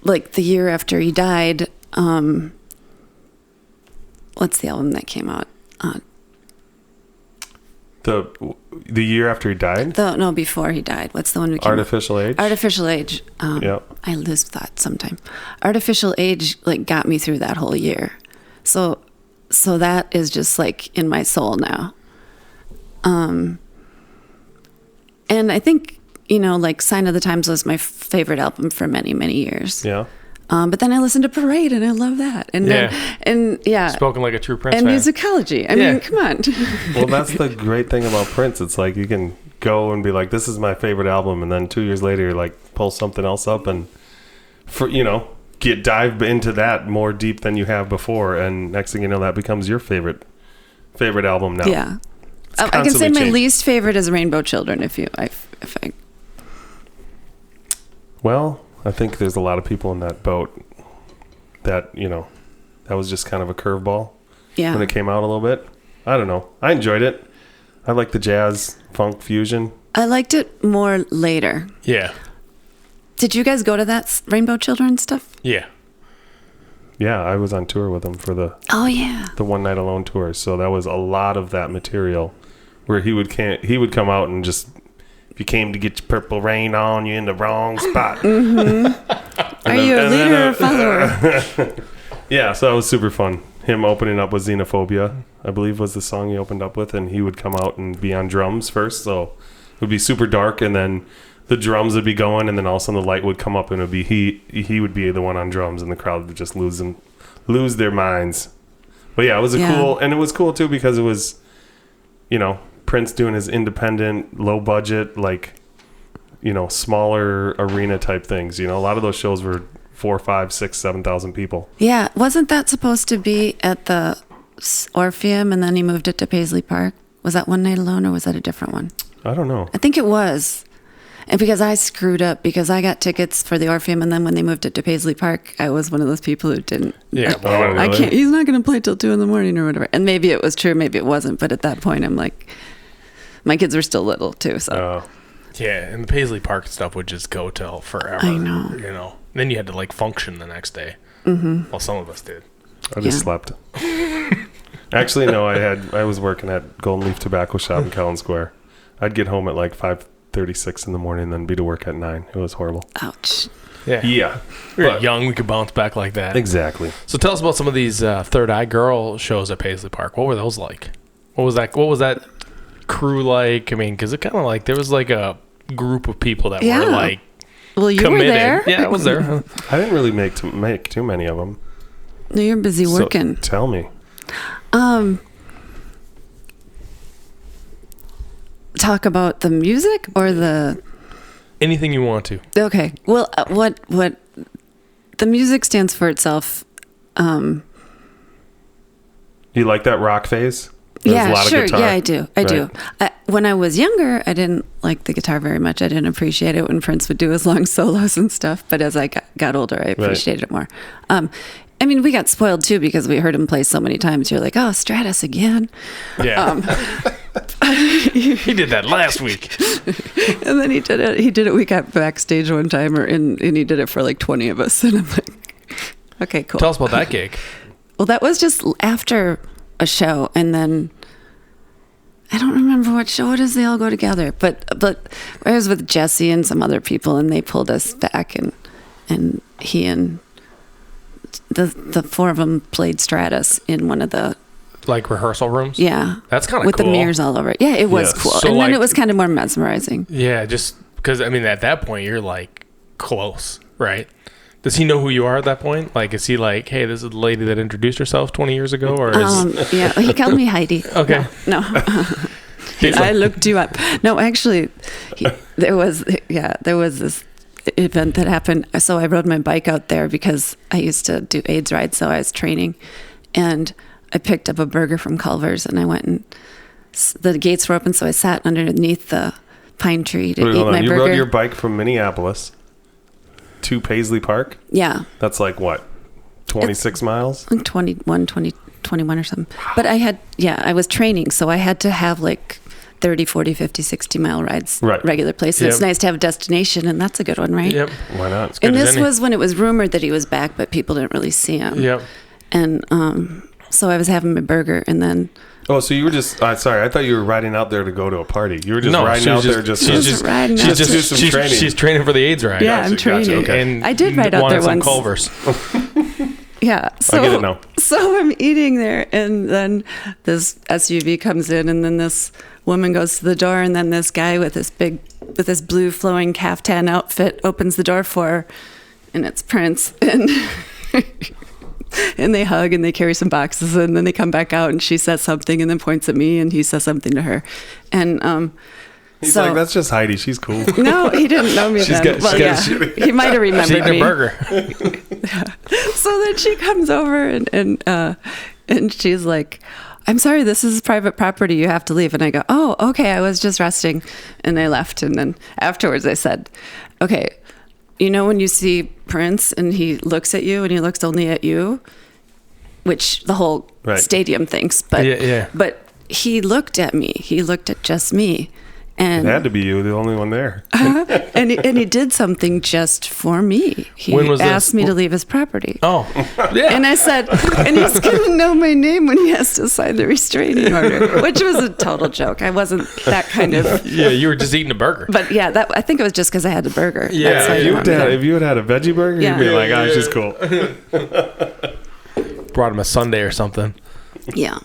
like the year after he died, what's the album that came out? The year after he died? No, before he died. What's the one that came Artificial out? Age? Artificial Age. Yep. I lose thought sometime. Artificial Age got me through that whole year. So that is just in my soul now. And I think, Sign of the Times was my favorite album for many, many years. Yeah. But then I listened to Parade and I love that. And spoken like a true Prince and fan. Musicology. I mean, come on. Well, that's the great thing about Prince. It's like you can go and be like, this is my favorite album, and then 2 years later you're pull something else up and dive into that more deep than you have before, and next thing you know that becomes your favorite album now. Yeah. I can say my least favorite is Rainbow Children if I Well, I think there's a lot of people in that boat that, that was just kind of a curveball when it came out a little bit. I don't know. I enjoyed it. I like the jazz funk fusion. I liked it more later. Yeah. Did you guys go to that Rainbow Children stuff? Yeah. Yeah, I was on tour with him for the the One Night Alone tour. So that was a lot of that material where he would come out and just, if you came to get your Purple Rain on, you're in the wrong spot. Mm-hmm. Are you a leader or a follower? Yeah, so that was super fun. Him opening up with Xenophobia, I believe was the song he opened up with, and he would come out and be on drums first, so it would be super dark, and then the drums would be going, and then all of a sudden the light would come up, and it would be he would be the one on drums, and the crowd would just lose their minds. But yeah, it was cool, and it was cool too because it was, Prince doing his independent, low budget, smaller arena type things. A lot of those shows were 4, 5, 6, 7,000 people. Yeah, wasn't that supposed to be at the Orpheum, and then he moved it to Paisley Park? Was that One Night Alone, or was that a different one? I don't know. I think it was. And because I screwed up, because I got tickets for the Orpheum, and then when they moved it to Paisley Park, I was one of those people who didn't. Yeah, really? I can't. He's not going to play till 2 a.m. or whatever. And maybe it was true, maybe it wasn't. But at that point, I'm like, my kids were still little too, so. Yeah, and the Paisley Park stuff would just go till forever. I know. Then you had to function the next day. Mm-hmm. Well, some of us did. I just slept. Actually, no. I was working at Golden Leaf Tobacco Shop in Collins Square. I'd get home at 5:36 in the morning, and then be to work at 9. It was horrible. Ouch. Yeah. We were young. We could bounce back like that. Exactly. So tell us about some of these Third Eye Girl shows at Paisley Park. What were those like? What was that crew like? I mean, because it kind of there was a group of people that were well, you committed. Were there. Yeah, I was there. I didn't really make too many of them. No, you're busy working. So, tell me. talk about the music or the... Anything you want to. Okay. Well, what the music stands for itself. You like that rock phase? There's Yeah, a lot sure. of guitar. Yeah, I do. I do. When I was younger, I didn't like the guitar very much. I didn't appreciate it when Prince would do his long solos and stuff. But as I got older, I appreciated it more. I mean, we got spoiled too because we heard him play so many times. You're like, oh, Stratus again. Yeah. He did that last week. And then he did it. He did it. We got backstage one time, and he did it for like 20 of us. And I'm like, okay, cool. Tell us about that gig. Well, that was just after a show, and then I don't remember what show it is. They all go together, but I was with Jesse and some other people, and they pulled us back, and he and the four of them played Stratus in one of the rehearsal rooms. Yeah, that's kind of with cool. the mirrors all over it. Yeah, it was cool, so and then it was kind of more mesmerizing. Yeah, just because I mean, at that point you're like close, right? Does he know who you are at that point? Like, is he like, hey, this is the lady that introduced herself 20 years ago? Or is... Yeah, he called me Heidi. Okay. No. I looked you up. No, actually, there was this event that happened. So I rode my bike out there because I used to do AIDS rides, so I was training. And I picked up a burger from Culver's, and I went and the gates were open, so I sat underneath the pine tree to eat my burger. You rode your bike from Minneapolis to Paisley Park? Yeah. That's like what? 26 miles? 21 or something. But I was training, so I had to have like 30, 40, 50, 60 mile rides, regular places. Yep. It's nice to have a destination, and that's a good one, right? Yep. Why not? And this was when it was rumored that he was back, but people didn't really see him. Yep. And so I was having my burger, and then... Oh, so you were just... sorry, I thought you were riding out there to go to a party. You were just riding out there just to do some training. She's training for the AIDS ride. Yeah, I'm training. Gotcha, okay. And I did ride out there once. Culver's. Yeah. So, I get it now. So I'm eating there, and then this SUV comes in, and then this woman goes to the door, and then this guy with this blue flowing caftan outfit opens the door for her, and it's Prince. And... And they hug and they carry some boxes, and then they come back out, and she says something and then points at me, and he says something to her. And he's like, that's just Heidi. She's cool. No, he didn't know me then. He might have remembered me. She's burger. So then she comes over and she's like, I'm sorry, this is private property. You have to leave. And I go, oh, okay. I was just resting. And I left. And then afterwards I said, okay, you know when you see Prince and he looks at you and he looks only at you, which the whole stadium thinks, but but he looked at me. He looked at just me. And it had to be you, the only one there. And he did something just for me. He asked me to leave his property. Oh, yeah. And I said, and he's going to know my name when he has to sign the restraining order, which was a total joke. I wasn't that kind of... Yeah, you were just eating a burger. But yeah, I think it was just because I had a burger. Yeah, if you had a veggie burger, you'd be like, oh, she's cool. Brought him a sundae or something. Yeah.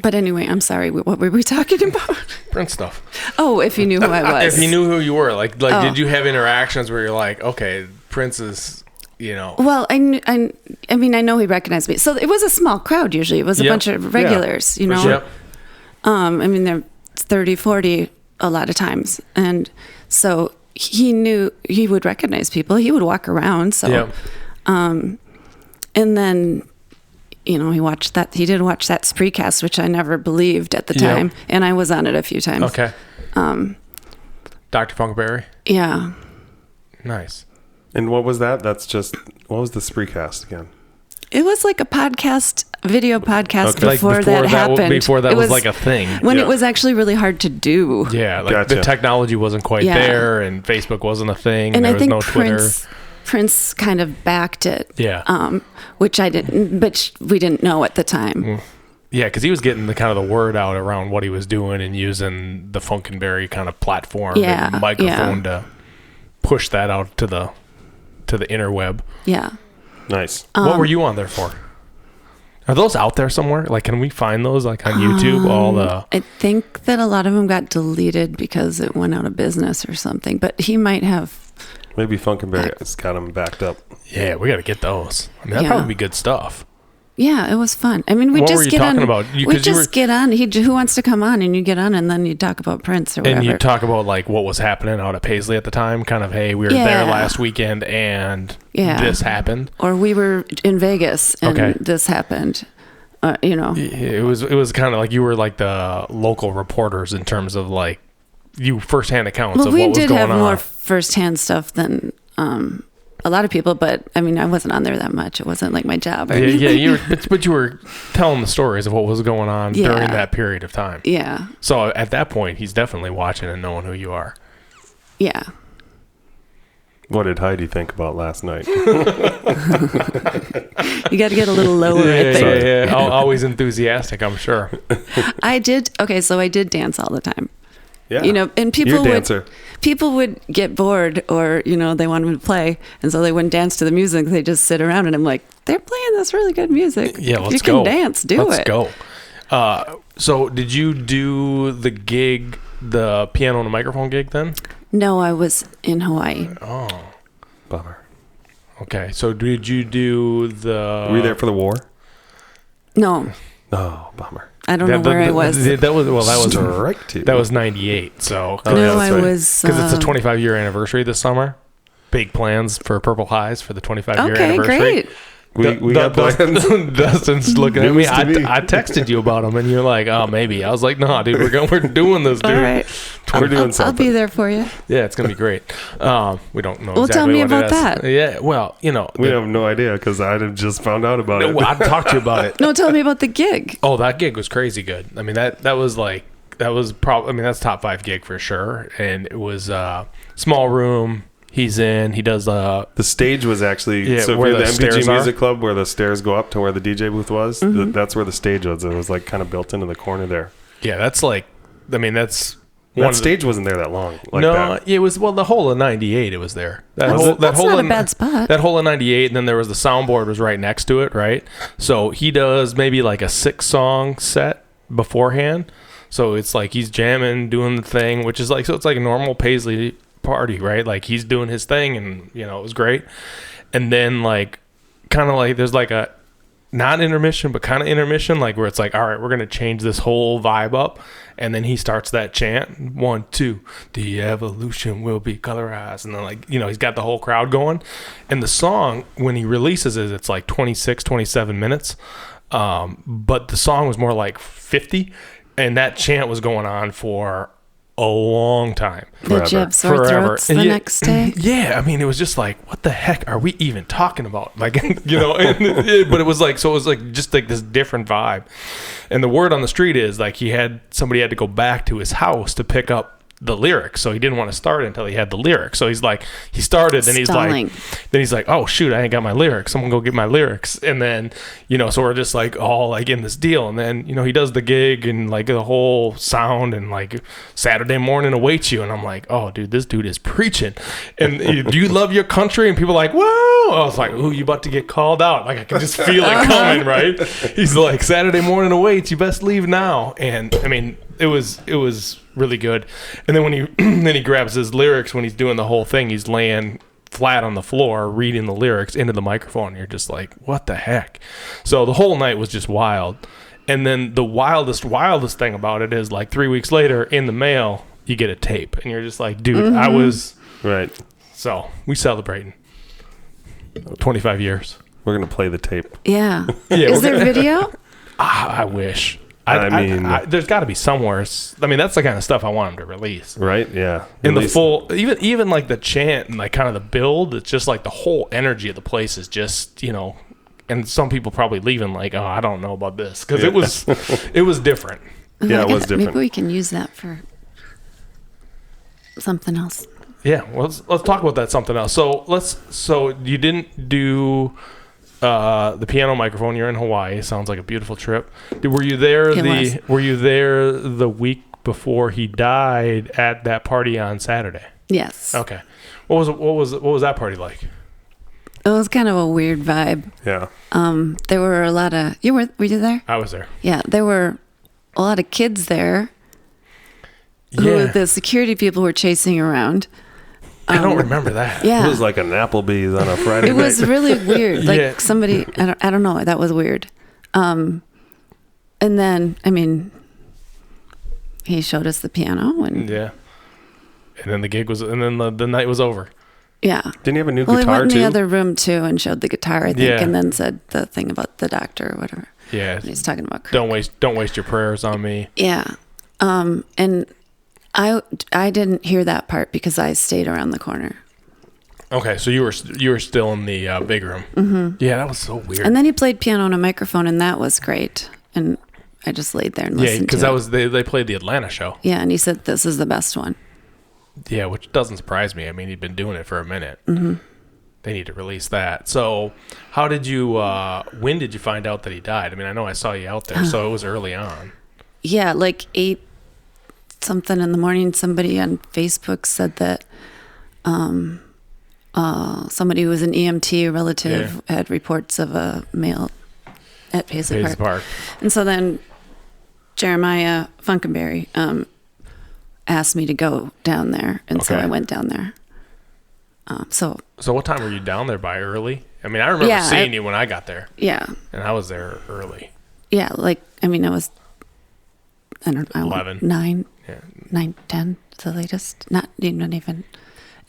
But anyway, I'm sorry. What were we talking about? Prince stuff. Oh, if he knew who I was. If he knew who you were. Like did you have interactions where you're like, okay, Prince is, you know. Well, I mean, I know he recognized me. So it was a small crowd usually. It was a bunch of regulars, you know. Yep. I mean, they're 30, 40 a lot of times. And so he knew he would recognize people. He would walk around. So, and then... You know, he did watch that Spreecast, which I never believed at the time. And I was on it a few times. Okay. Dr. Funkberry? Yeah. Nice. And what was that? What was the Spreecast again? It was like a video podcast before that happened. Before that was like a thing. When it was actually really hard to do. Yeah, like the technology wasn't quite there, and Facebook wasn't a thing, and there was no Twitter. Prince kind of backed it. Yeah. Which I didn't, but we didn't know at the time. Yeah, because he was getting the word out around what he was doing and using the Funkenberry kind of platform and microphone to push that out to the interweb. Yeah. Nice. What were you on there for? Are those out there somewhere? Like, can we find those like on YouTube? I think that a lot of them got deleted because it went out of business or something. But he might have. Maybe Funkenberry has got them backed up. Yeah, we got to get those. I mean, that'd probably be good stuff. Yeah, it was fun. I mean, we What just were you get talking on. about? We just get on. Who wants to come on? And you get on, and then you talk about Prince or whatever. And you talk about like what was happening out at Paisley at the time. Kind of, hey, we were there last weekend, and this happened. Or we were in Vegas, and this happened. It was kind of like you were like the local reporters in terms of like you firsthand accounts of what was going on. We did have more firsthand stuff than a lot of people, but I mean, I wasn't on there that much. It wasn't like my job or anything. But you were telling the stories of what was going on during that period of time. Yeah. So at that point, he's definitely watching and knowing who you are. Yeah. What did Heidi think about last night? You got to get a little lower, I think. Yeah. Always enthusiastic, I'm sure. I did dance all the time. Yeah. And people would get bored or, they wanted to play. And so they wouldn't dance to the music. They just sit around and I'm like, they're playing this really good music. Yeah, let's go. If you can dance, do it. Let's go. So did you do the gig, the piano and a microphone gig then? No, I was in Hawaii. Oh. Bummer. Okay. So did you do the... Were you there for the war? No. Oh, bummer. I don't know where I was. That was Strike two. That was 98. So I was because it's a 25-year anniversary this summer. Big plans for Purple Highs for the 25-year anniversary. Great. We got plans. Dustin's looking at me. I texted you about them, and you're like, "Oh, maybe." I was like, "No, dude, we're doing this, dude. All right. We're doing something. I'll be there for you." Yeah, it's gonna be great. We don't know. Well, exactly tell me what about it is. that. Yeah, well, we have no idea because I just found out about it. Well, I talked to you about it. No, tell me about the gig. Oh, that gig was crazy good. I mean, that's top 5 gig for sure, and it was small room. He does the stage was actually so if where you're the MPG are. Music Club where the stairs go up to where the DJ booth was. That's where the stage was. It was like kind of built into the corner there. Yeah, that's like, I mean, that's that stage wasn't there that long. It was the whole of '98. It was there. That's not a bad spot. That whole of '98, and then there was the soundboard was right next to it, right? So he does maybe like a 6-song set beforehand. So it's like he's jamming, doing the thing, which is like it's like a normal Paisley party, right? Like he's doing his thing, and it was great. And then like kind of like there's like a not intermission but kind of intermission, like where it's like, all right, we're gonna change this whole vibe up, and then he starts that chant 1 2 the evolution will be colorized, and then like he's got the whole crowd going. And the song when he releases it, it's like 26-27 minutes, but the song was more like 50, and that chant was going on for a long time. Did you have sore throats the next day? Yeah, I mean, it was just like, what the heck are we even talking about? Like, but it was like, so it was like just like this different vibe. And the word on the street is like somebody had to go back to his house to pick up the lyrics, so he didn't want to start until he had the lyrics. So he's like, he started, and he's like, oh shoot, I ain't got my lyrics. Someone go get my lyrics. And then, so we're just like all like in this deal. And then, he does the gig and like the whole sound, and like Saturday morning awaits you. And I'm like, oh dude, this dude is preaching. And do you love your country? And people are like, whoa. I was like, ooh, you about to get called out. Like I can just feel it coming, right? He's like, Saturday morning awaits, you best leave now. And I mean, it was really good. And then when he grabs his lyrics, when he's doing the whole thing, he's laying flat on the floor reading the lyrics into the microphone, and you're just like, what the heck? So the whole night was just wild. And then the wildest thing about it is like 3 weeks later in the mail you get a tape, and you're just like, dude, I was right. So we celebrating 25 years. We're gonna play the tape. Yeah. Is there video? I wish. I mean, there's got to be somewhere. I mean, that's the kind of stuff I want him to release, right? Yeah, in the full, even like the chant and like kind of the build. It's just like the whole energy of the place is just and some people probably leaving like, oh, I don't know about this because it was different. Yeah, it was different. Maybe we can use that for something else. Yeah, well, let's talk about that something else. So you didn't do. The piano microphone. You're in Hawaii. Sounds like a beautiful trip. Were you there the week before he died at that party on Saturday? Yes. Okay. What was that party like? It was kind of a weird vibe. Yeah. There were a lot of were you there? I was there. Yeah, there were a lot of kids there who the security people were chasing around. I don't remember that. Yeah. It was like an Applebee's on a Friday night. It was really weird. Like somebody, I don't know. That was weird. And then, I mean, he showed us the piano and yeah. And then the gig was, and then the night was over. Yeah. Didn't he have a new guitar guitar he went in too? the other room too and showed the guitar, I think, Yeah. and then said the thing about the doctor or whatever. Yeah. And he's talking about don't waste your prayers on me. Yeah. And I didn't hear that part because I stayed around the corner. Okay, so you were still in the big room. Mm-hmm. Yeah, that was so weird. And then he played piano on a microphone, and that was great. And I just laid there and listened to it. Yeah, because that was they played the Atlanta show. Yeah, and he said this is the best one. Yeah, which doesn't surprise me. I mean, he'd been doing it for a minute. Mm-hmm. They need to release that. So, how did you? When did you find out that he died? I mean, I know I saw you out there, so it was early on. Yeah, like 8 something in the morning. Somebody on Facebook said that somebody who was an EMT relative had reports of a male at Paisley Park. And so then Jeremiah Funkenberry asked me to go down there, and so I went down there. So what time were you down there by? Early? I mean, I remember seeing you when I got there. Yeah. And I was there early. Yeah, like, I mean, I don't know, 11. 9, 10, the latest. Not even.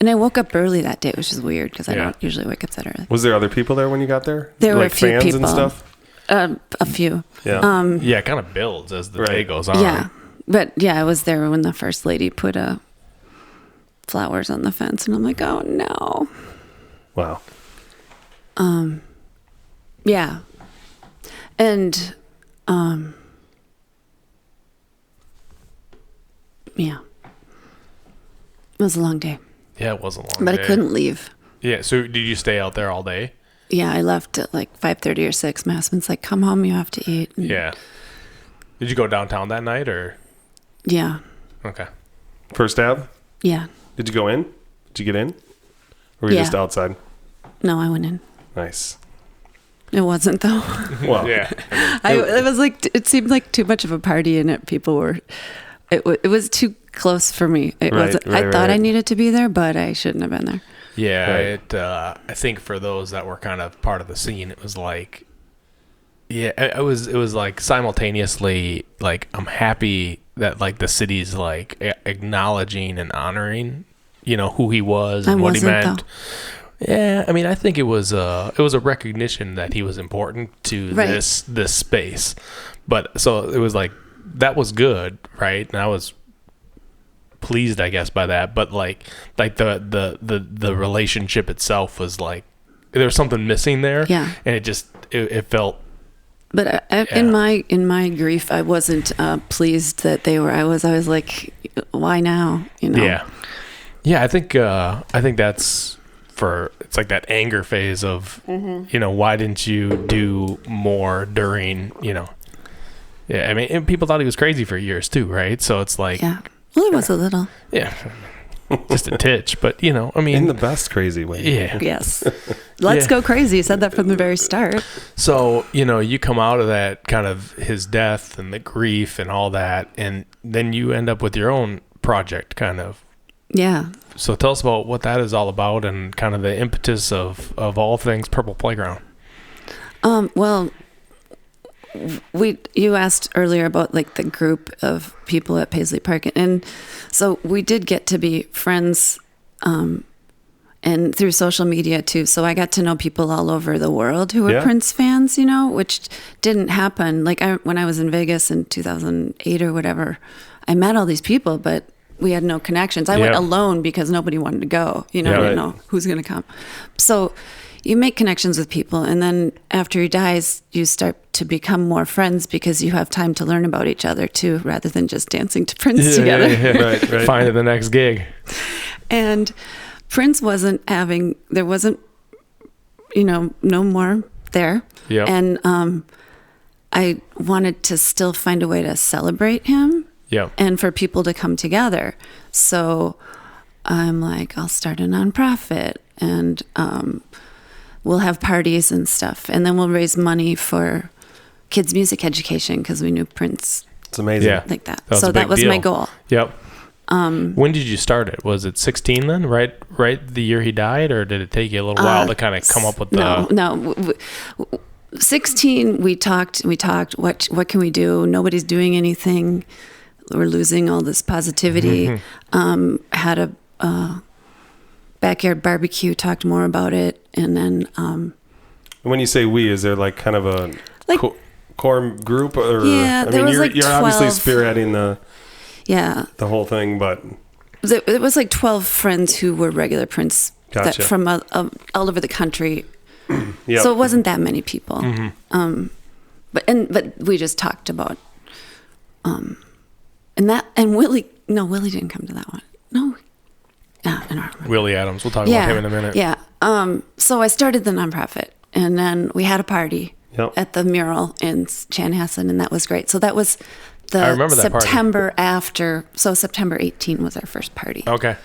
And I woke up early that day, which is weird because I don't usually wake up that early. Was there other people there when you got there? There were like a few fans people. and stuff? A few. Yeah. Yeah, it kind of builds as the day goes on. Yeah. But yeah, I was there when the first lady put flowers on the fence, and I'm like, oh no. Wow. Yeah. And yeah. It was a long day. Yeah, it was a long day. But I couldn't leave. Yeah, so did you stay out there all day? Yeah, I left at like 5:30 or 6. My husband's like, come home, you have to eat. And yeah. Did you go downtown that night or? Yeah. Okay. First Ave? Yeah. Did you go in? Did you get in? Or were you just outside? No, I went in. Nice. It wasn't though. Well, yeah. It was like, it seemed like too much of a party, and people were, it was too close for me. It wasn't. I thought I needed to be there, but I shouldn't have been there. Yeah, I think for those that were kind of part of the scene, it was like, yeah, it was like simultaneously like I'm happy that like the city's like acknowledging and honoring, who he was and what he meant. Though. Yeah, I mean, I think it was a recognition that he was important to this space, but so it was like that was good, right? And I was pleased, I guess, by that, but like the relationship itself was like there was something missing there, and it felt. But in my grief, I wasn't pleased that they were. I was like, why now? Yeah. I think that's it's like that anger phase of why didn't you do more during Yeah, I mean, and people thought he was crazy for years too, right? So it's like well, it was a little. Yeah. Just a titch, but I mean, in the best crazy way. Yeah. Yes. Let's go crazy. You said that from the very start. So, you come out of that kind of his death and the grief and all that, and then you end up with your own project kind of. Yeah. So tell us about what that is all about and kind of the impetus of all things Purple Playground. Well, you asked earlier about like the group of people at Paisley Park, and so we did get to be friends, and through social media too. So I got to know people all over the world who were Prince fans, which didn't happen. Like when I was in Vegas in 2008 or whatever, I met all these people, but we had no connections. I went alone because nobody wanted to go. I didn't know who's going to come. So you make connections with people, and then after he dies, you start to become more friends because you have time to learn about each other too, rather than just dancing to Prince together. Yeah. Right. Find the next gig. And Prince there wasn't, no more there. Yep. And I wanted to still find a way to celebrate him. Yeah. And for people to come together. So I'm like, I'll start a nonprofit, and we'll have parties and stuff, and then we'll raise money for kids' music education because we knew Prince. It's amazing. Like that. So that was my goal. Yep. When did you start it? Was it 16 then? Right the year he died, or did it take you a little while to kind of come up with No. 16, we talked, what can we do? Nobody's doing anything. We're losing all this positivity. Had a backyard barbecue, talked more about it. And then... when you say we, is there like kind of a core group? Or, yeah, there was you're obviously spearheading the whole thing, but... It was like 12 friends who were regular Prince that from all over the country. Yep. So it wasn't that many people. But we just talked about and Willie didn't come to that one. No. I don't remember. Willie Adams. We'll talk about him in a minute. Yeah. So I started the nonprofit, and then we had a party at the mural in Chanhassen, and that was great. So that was I remember that September party. after. So September 18 was our first party. Okay.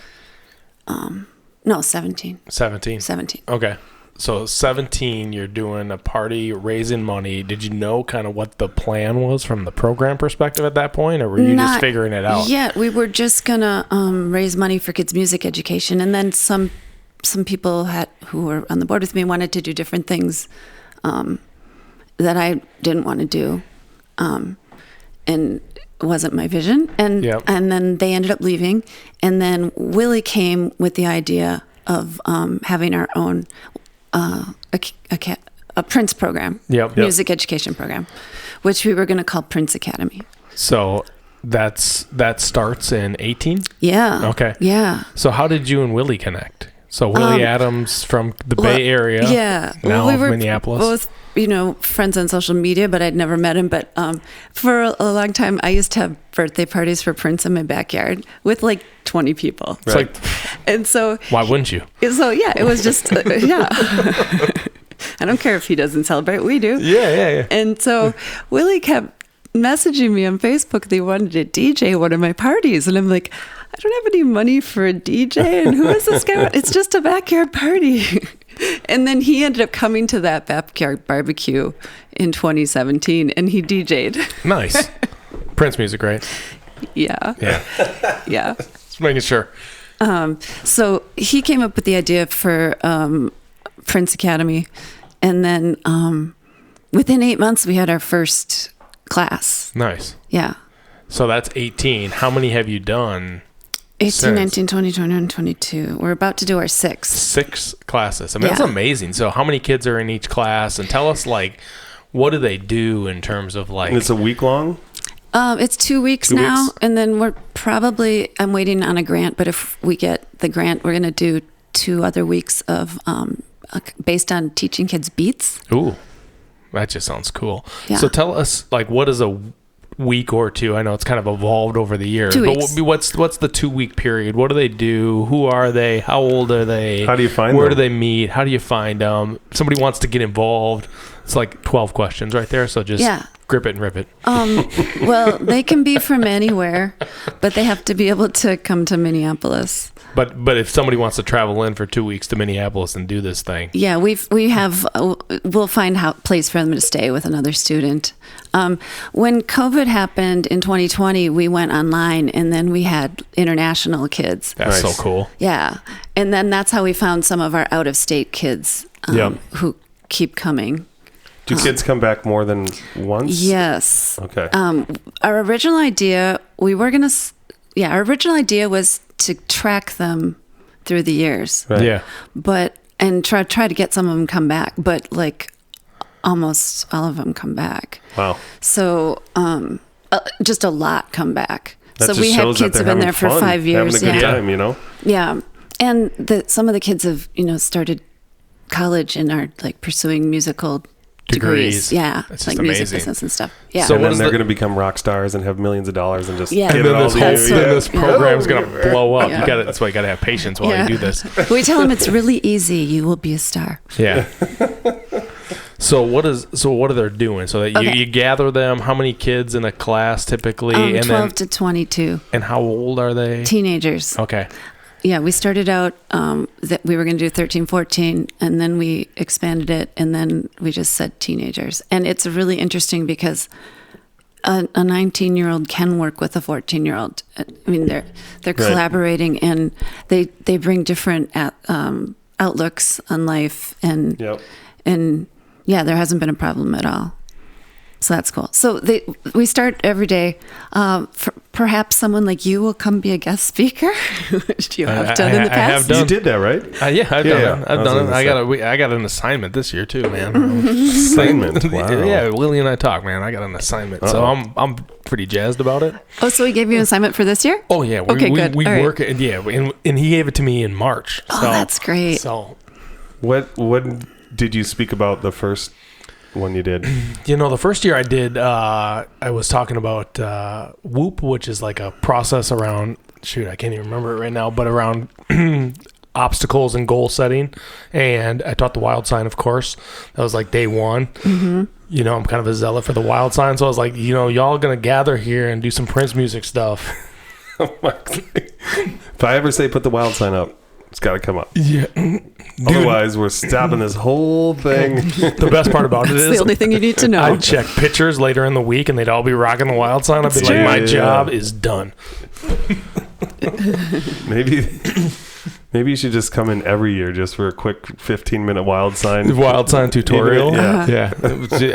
No, 17. 17. Okay. So 17, you're doing a party, raising money. Did you know kind of what the plan was from the program perspective at that point, or were you just figuring it out? Yeah, we were just gonna raise money for kids' music education, and then some people who were on the board with me wanted to do different things that I didn't want to do, and it wasn't my vision. And then they ended up leaving, and then Willie came with the idea of having our own. A Prince program, music education program, which we were going to call Prince Academy. So that starts in 18? Yeah. Okay. Yeah. So how did you and Willie connect? So Willie Adams from the Bay Area. Yeah. Now we were Minneapolis. Both, friends on social media, but I'd never met him. But for a long time, I used to have birthday parties for Prince in my backyard with like 20 people. Right. And so... Why wouldn't you? So, yeah, it was just... I don't care if he doesn't celebrate. We do. Yeah. And so Willie kept messaging me on Facebook that he wanted to DJ one of my parties. And I'm like, I don't have any money for a DJ. And who is this guy? It's just a backyard party. And then he ended up coming to that backyard barbecue in 2017, and he DJ'd. Nice. Prince music, right? Yeah. Yeah. Just making sure. So he came up with the idea for Prince Academy, and then within 8 months, we had our first class. Nice. Yeah. So that's 18. How many have you done? 18, 19, 20, 21, 22. We're about to do our sixth. 6 classes. I mean, that's amazing. So how many kids are in each class? And tell us, what do they do in terms of And it's a week long? It's 2 weeks now. And then I'm waiting on a grant, but if we get the grant, we're going to do 2 other weeks of based on teaching kids beats. Ooh, that just sounds cool. Yeah. So tell us, what is a week or two? I know it's kind of evolved over the years. 2 weeks. But what's the 2 week period? What do they do? Who are they? How old are they? How do you find them? Where do they meet? How do you find them? Somebody wants to get involved. It's like 12 questions right there. So just grip it and rip it. Well, they can be from anywhere, but they have to be able to come to Minneapolis. But if somebody wants to travel in for 2 weeks to Minneapolis and do this thing, we'll find a place for them to stay with another student. When COVID happened in 2020, we went online, and then we had international kids. That's so cool. Yeah, and then that's how we found some of our out-of-state kids who keep coming. Do kids come back more than once? Yes. Okay. Our original idea, was to track them through the years. Right. Yeah. And try to get some of them come back, but almost all of them come back. Wow. So just a lot come back. That so we have kids who've been there for 5 years. Having a good time, Yeah. And some of the kids have, started college and are pursuing musical degrees. Yeah. That's just music amazing. business and stuff. Yeah. So then they're going to become rock stars and have millions of dollars and just and get then it all this program's going to blow up. Yeah. That's why you got to have patience while you do this. We tell them it's really easy. You will be a star. Yeah. So what are they doing? So that you gather them. How many kids in a class typically? 12 to 22. And how old are they? Teenagers. Okay. Yeah, we started out that we were going to do 13, 14, and then we expanded it, and then we just said teenagers. And it's really interesting because a 19-year-old can work with a 14-year-old. I mean, they're collaborating, and they bring different outlooks on life, and Yeah, there hasn't been a problem at all. So that's cool. So we start every day. Perhaps someone like you will come be a guest speaker, which you have done in the past. I have done. You did that, right? I've done it. I've done it. I got an assignment this year too, man. Assignment? Wow. Yeah, Lily and I talk, man. I got an assignment, so I'm pretty jazzed about it. Oh, so he gave you an assignment for this year? Oh yeah. Okay, good. We all work, and he gave it to me in March. Oh, that's great. So, what did you speak about the first one you did? The first year I did, I was talking about Whoop, which is like a process around, I can't even remember it right now, but around obstacles and goal setting. And I taught the wild sign, of course. That was like day one. Mm-hmm. I'm kind of a zealot for the wild sign. So I was like, y'all going to gather here and do some Prince music stuff. If I ever say put the wild sign up, it's got to come up. Yeah. Otherwise, we're stopping this whole thing. The best part about it is the only thing you need to know. I'd check pictures later in the week, and they'd all be rocking the wild sign. I'd be like, my job is done. Maybe you should just come in every year just for a quick 15-minute wild sign tutorial. Yeah.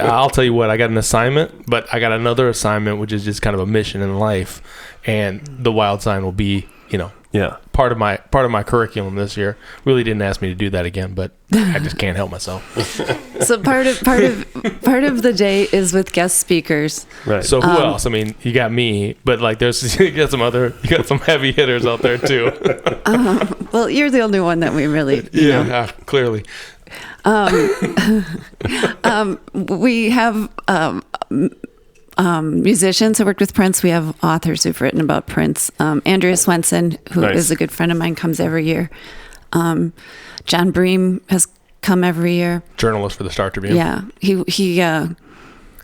I'll tell you what, I got an assignment, but I got another assignment, which is just kind of a mission in life, and the wild sign will be, part of my curriculum this year. Really didn't ask me to do that again, but I just can't help myself. So part of the day is with guest speakers. Right. So who else? I mean, you got me, but like you got some heavy hitters out there too. Well, you're the only one that we really clearly. We have musicians who worked with Prince. We have authors who've written about Prince. Andrea Swenson, who is a good friend of mine, comes every year. John Bream has come every year. Journalist for the Star Tribune. Yeah, he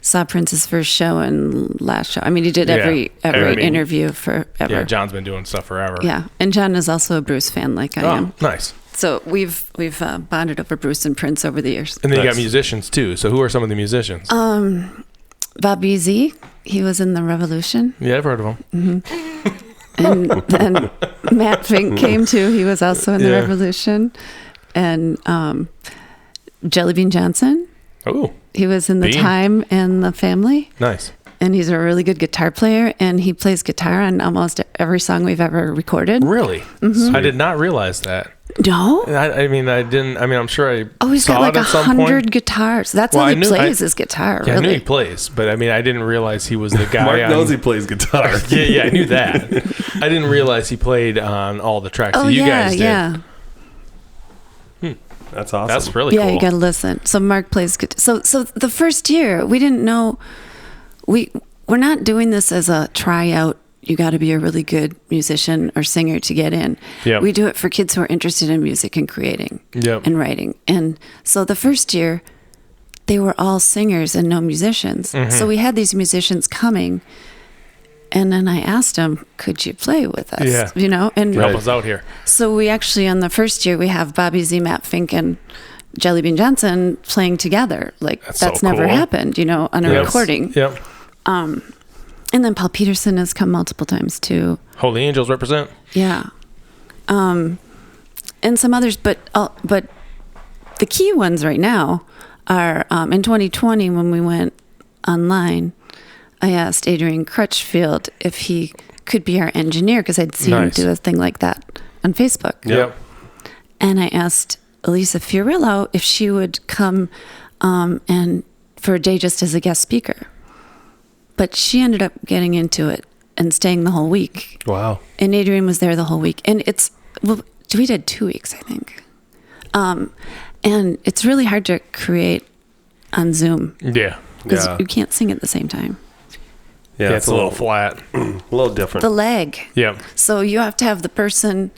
saw Prince's first show and last show. I mean, he did every interview forever. Yeah, John's been doing stuff forever. Yeah, and John is also a Bruce fan like I am. Nice. So we've bonded over Bruce and Prince over the years. And then you got musicians too. So who are some of the musicians? Bob Easy, he was in the Revolution. Yeah, I've heard of him. Mm-hmm. And then Matt Fink came too. He was also in the Revolution. And Jelly Bean Johnson. Oh. He was in The Time and The Family. Nice. And he's a really good guitar player, and he plays guitar on almost every song we've ever recorded. Really? Mm-hmm. I did not realize that. No? I didn't. I'm sure I he's saw got like it at 100 guitars. That's all he plays his guitar, yeah, really. I knew he plays, but I didn't realize he was the guy. Mark knows he plays guitar. Yeah, I knew that. I didn't realize he played on all the tracks that you guys did. Yeah. That's awesome. That's really cool. Yeah, you got to listen. So Mark plays guitar. So the first year, we didn't know... We're not doing this as a tryout. You got to be a really good musician or singer to get in. Yep. We do it for kids who are interested in music and creating and writing. And so the first year, they were all singers and no musicians. Mm-hmm. So we had these musicians coming, and then I asked them, "Could you play with us?" Yeah. And help us out here. So we actually, on the first year, we have Bobby Z, Matt Fink, and Jelly Bean Johnson playing together. Like that's so never cool. happened, on a recording. Yep. And then Paul Peterson has come multiple times too. Holy Angels represent. Yeah. And some others, but the key ones right now are in 2020 when we went online. I asked Adrian Crutchfield if he could be our engineer because I'd seen him do a thing like that on Facebook. Yep. And I asked Elisa Fiorillo if she would come and for a day just as a guest speaker. But she ended up getting into it and staying the whole week. Wow. And Adrian was there the whole week. And we did 2 weeks, I think. And it's really hard to create on Zoom. Yeah. Because you can't sing at the same time. Yeah, it's a little flat. A little different. The lag. Yeah. So you have to have the person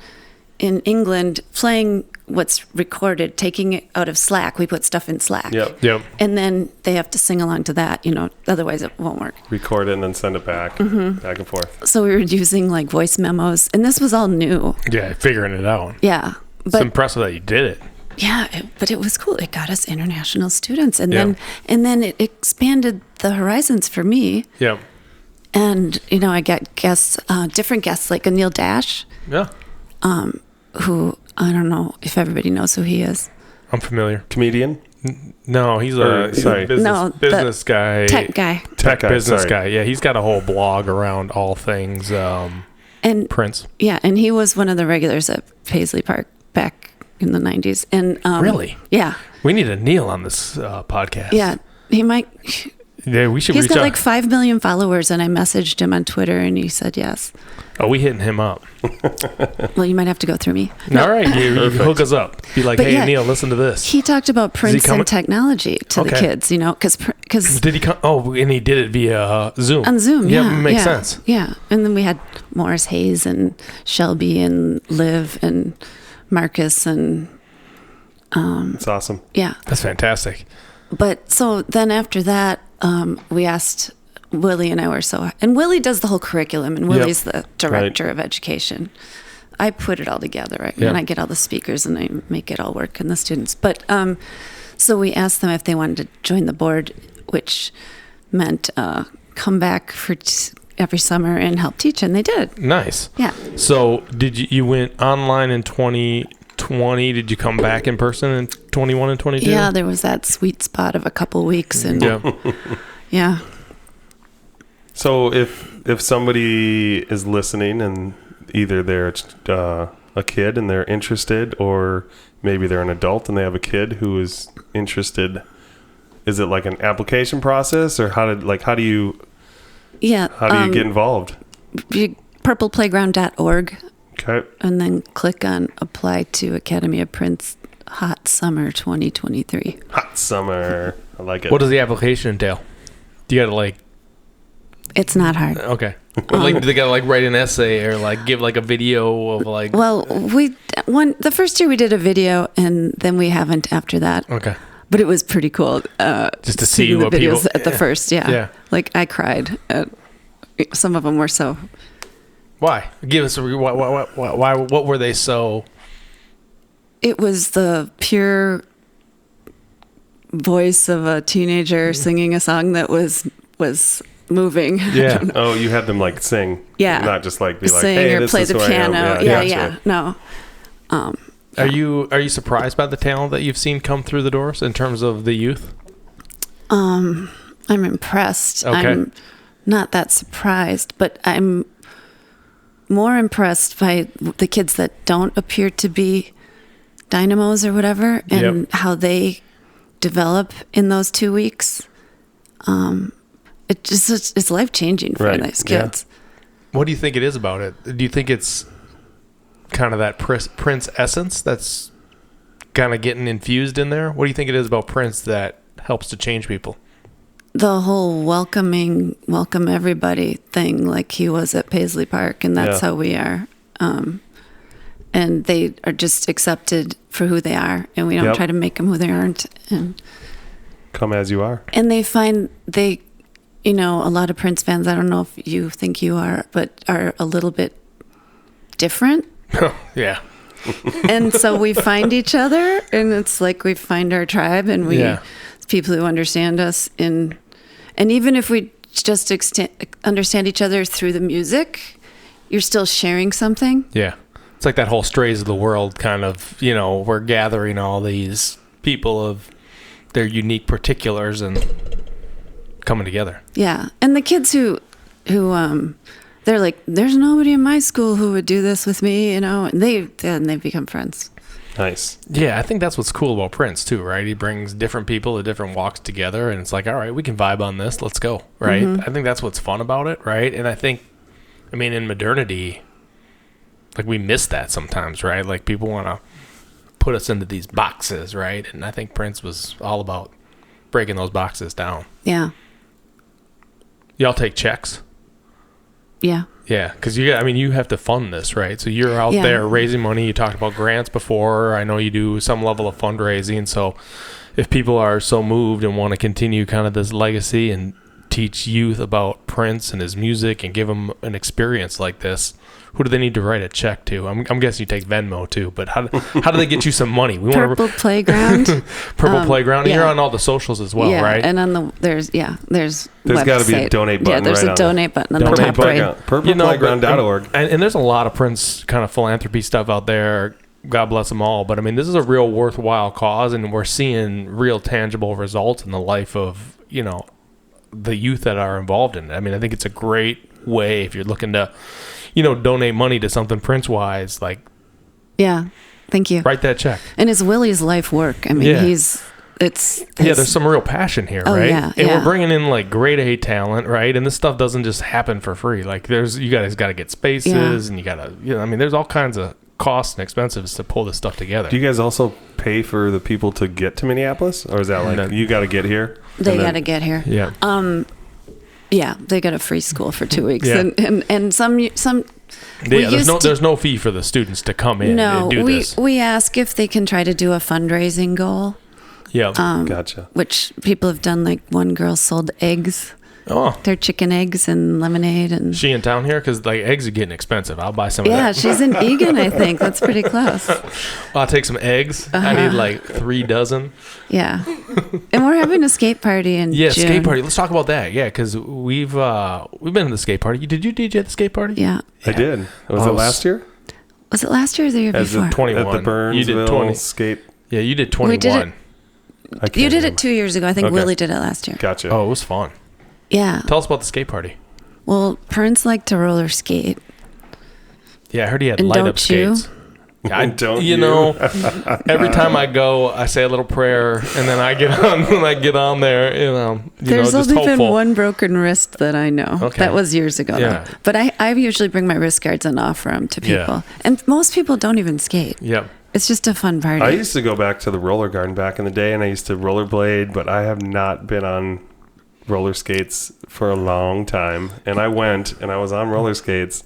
in England playing what's recorded, taking it out of Slack. We put stuff in Slack. Yep. And then they have to sing along to that, otherwise it won't work. Record it and then send it back, back and forth. So we were using like voice memos, and this was all new. Yeah, figuring it out. Yeah. It's impressive that you did it. Yeah, but it was cool. It got us international students, and then it expanded the horizons for me. Yeah. And I got guests, different guests like Anil Dash. Yeah. Who I don't know if everybody knows who he is. I'm familiar. Comedian? No, he's a business guy. Tech guy. Tech business guy. Yeah, he's got a whole blog around all things and Prince. Yeah, and he was one of the regulars at Paisley Park back in the 90s. And really? Yeah. We need a Neil on this podcast. Yeah, he might. Yeah, we should. He's reach got out. like 5 million followers, and I messaged him on Twitter, and he said yes. Oh, we hitting him up. Well, you might have to go through me. No. All right, you hook us up. Be like, hey, Neil, listen to this. He talked about Prince and technology to the kids, because did he come? Oh, and he did it via Zoom. On Zoom, yeah, makes sense. Yeah, and then we had Morris Hayes and Shelby and Liv and Marcus and. That's awesome. Yeah, that's fantastic. But so then after that, we asked Willie and and Willie does the whole curriculum, and Willie's the director of education. I put it all together, right? And I get all the speakers and I make it all work and the students. But so we asked them if they wanted to join the board, which meant come back for every summer and help teach, and they did. Nice. Yeah. So did you went online in 2020? Did you come back in person in 21 and 22? Yeah, there was that sweet spot of a couple weeks, and yeah. So if somebody is listening and either they're a kid and they're interested, or maybe they're an adult and they have a kid who is interested, is it like an application process, or how do you get involved? Purpleplayground.org. Okay. And then click on apply to Academy of Prince Hot Summer 2023. Hot Summer. I like it. What does the application entail? Do you got to It's not hard. Okay. Do they got to write an essay or give a video of Well, the first year we did a video, and then we haven't after that. Okay. But it was pretty cool. Just to see the what videos people at the first. Yeah. Yeah. I cried. Some of them were so. Why? Give us why? What were they so? It was the pure voice of a teenager singing a song that was moving. Yeah. Oh, you had them sing. Yeah. Not just be sing hey, or this play is the who piano. I am. Yeah. No. Are you surprised by the talent that you've seen come through the doors in terms of the youth? I'm impressed. Okay. I'm not that surprised, but I'm more impressed by the kids that don't appear to be dynamos or whatever, and how they develop in those 2 weeks. It's life-changing for these kids. Yeah. What do you think it is about it? Do you think it's kind of that Prince essence that's kind of getting infused in there? What do you think it is about Prince that helps to change people? The whole welcome everybody thing, like he was at Paisley Park, and that's how we are. And they are just accepted for who they are, and we don't try to make them who they aren't. And come as you are. And they find a lot of Prince fans, I don't know if you think you are, but are a little bit different. Yeah. And so we find each other, and it's like we find our tribe, and people who understand us and even if we just understand each other through the music, you're still sharing something. Yeah. It's like that whole Strays of the World kind of, we're gathering all these people of their unique particulars and coming together. Yeah. And the kids who they're like, there's nobody in my school who would do this with me, and they become friends. Nice. Yeah, I think that's what's cool about Prince too, right? He brings different people to different walks together, and it's like, all right, we can vibe on this. Let's go, right? Mm-hmm. I think that's what's fun about it, right? And I think, in modernity, we miss that sometimes, right? People want to put us into these boxes, right? And I think Prince was all about breaking those boxes down. Yeah. Y'all take checks? Yeah. Yeah, because you have to fund this, right? So you're out there raising money. You talked about grants before. I know you do some level of fundraising. So if people are so moved and want to continue kind of this legacy and teach youth about Prince and his music and give them an experience like this, who do they need to write a check to? I'm guessing you take Venmo too, but how do they get you some money? We Purple Playground. Purple Playground. And you're on all the socials as well, right? And on there's got to be a donate button. Yeah, there's a donate button on the top right. Purpleplayground.org. And there's a lot of Prince kind of philanthropy stuff out there. God bless them all. But I mean, this is a real worthwhile cause, and we're seeing real tangible results in the life of, the youth that are involved in it. I mean, I think it's a great way if you're looking to, donate money to something Prince-wise, like. Yeah. Thank you. Write that check. And it's Willie's life work. I mean, there's some real passion here, right? Yeah, and we're bringing in like grade A talent, right? And this stuff doesn't just happen for free. Like you guys got to get spaces, and you got to, there's all kinds of costs and expenses to pull this stuff together. Do you guys also pay for the people to get to Minneapolis, or is that like you got to get here? They got to get here. Yeah. Yeah, they got a free school for 2 weeks, Yeah. and some. Yeah, there's no fee for the students to come in and do this. We ask if they can try to do a fundraising goal. Yeah. Gotcha. Which people have done. Like one girl sold eggs. Oh. They're chicken eggs and lemonade. And she in town here? Because like eggs are getting expensive. I'll buy some of that. Yeah, she's in Egan, I think. That's pretty close. I'll take some eggs. I need like 3 dozen. Yeah. And we're having a skate party in June. Skate party. Let's talk about that. Yeah, because we've been to the skate party. Did you DJ at the skate party? Yeah. I did. Was it last year? Was it last year or the year before? 21. At the Burnsville you did 20. skate. Yeah, you did 21. We did it. You did remember. it 2 years ago. I think Willie did it last year. Gotcha. Oh, it was fun. Yeah. Tell us about the skate party. Well, Prince liked to roller skate. Yeah, I heard he had And light don't up skates. Don't Every time I go, I say a little prayer, and then I get on. When I get on there, There's just only hopeful. been one broken wrist that I know. Okay. That was years ago. Yeah. Though. But I usually bring my wrist guards and offer them to people. Yeah. And most people don't even skate. Yep. It's just a fun party. I used to go back to the roller garden back in the day, and I used to rollerblade, but I have not been on roller skates for a long time. And I went, and I was on roller skates,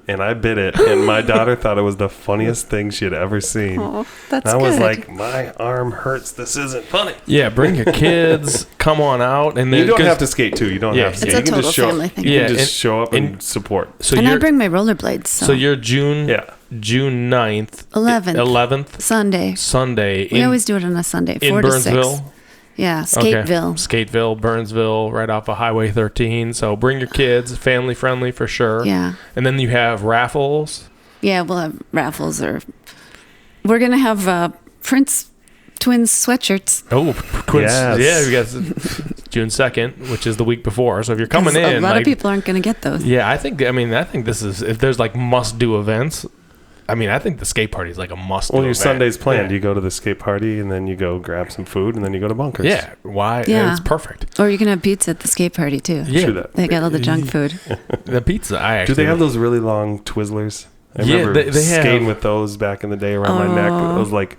and I bit it, and my daughter thought it was the funniest thing she had ever seen. Oh, that's and I was good. like, my arm hurts. This isn't funny. Yeah, bring your kids. Come on out, and then You don't have to skate too. You don't have to skate. It's a You can total just show family up. thing. You Yeah, can just and- show up and and- support. So and I you're bring my rollerblades. So you're June Yeah. June 9th, 11th. Sunday. Sunday. We always do it on a Sunday, in 4 to Burnsville. 6. Yeah, Skateville. Okay. Skateville, Burnsville, right off of Highway 13. So bring your kids, family friendly for sure. Yeah. And then you have raffles. Yeah, we'll have raffles we're going to have Prince Twins sweatshirts. Oh, Twins. Yes. Yeah, we got June 2nd, which is the week before. So if you're coming 'Cause in, a lot of people aren't going to get those. Yeah, I think this is, if there's like must do events, I think the skate party is like a must do Well, your event. Sunday's planned. Yeah. You go to the skate party, and then you go grab some food, and then you go to Bunkers. Yeah. Why? Yeah. It's perfect. Or you can have pizza at the skate party, too. Yeah. True that. They got all the junk food. The pizza, I Do actually. they have those really long Twizzlers? I Yeah, remember they have. skating with those back in the day around my neck. It was like,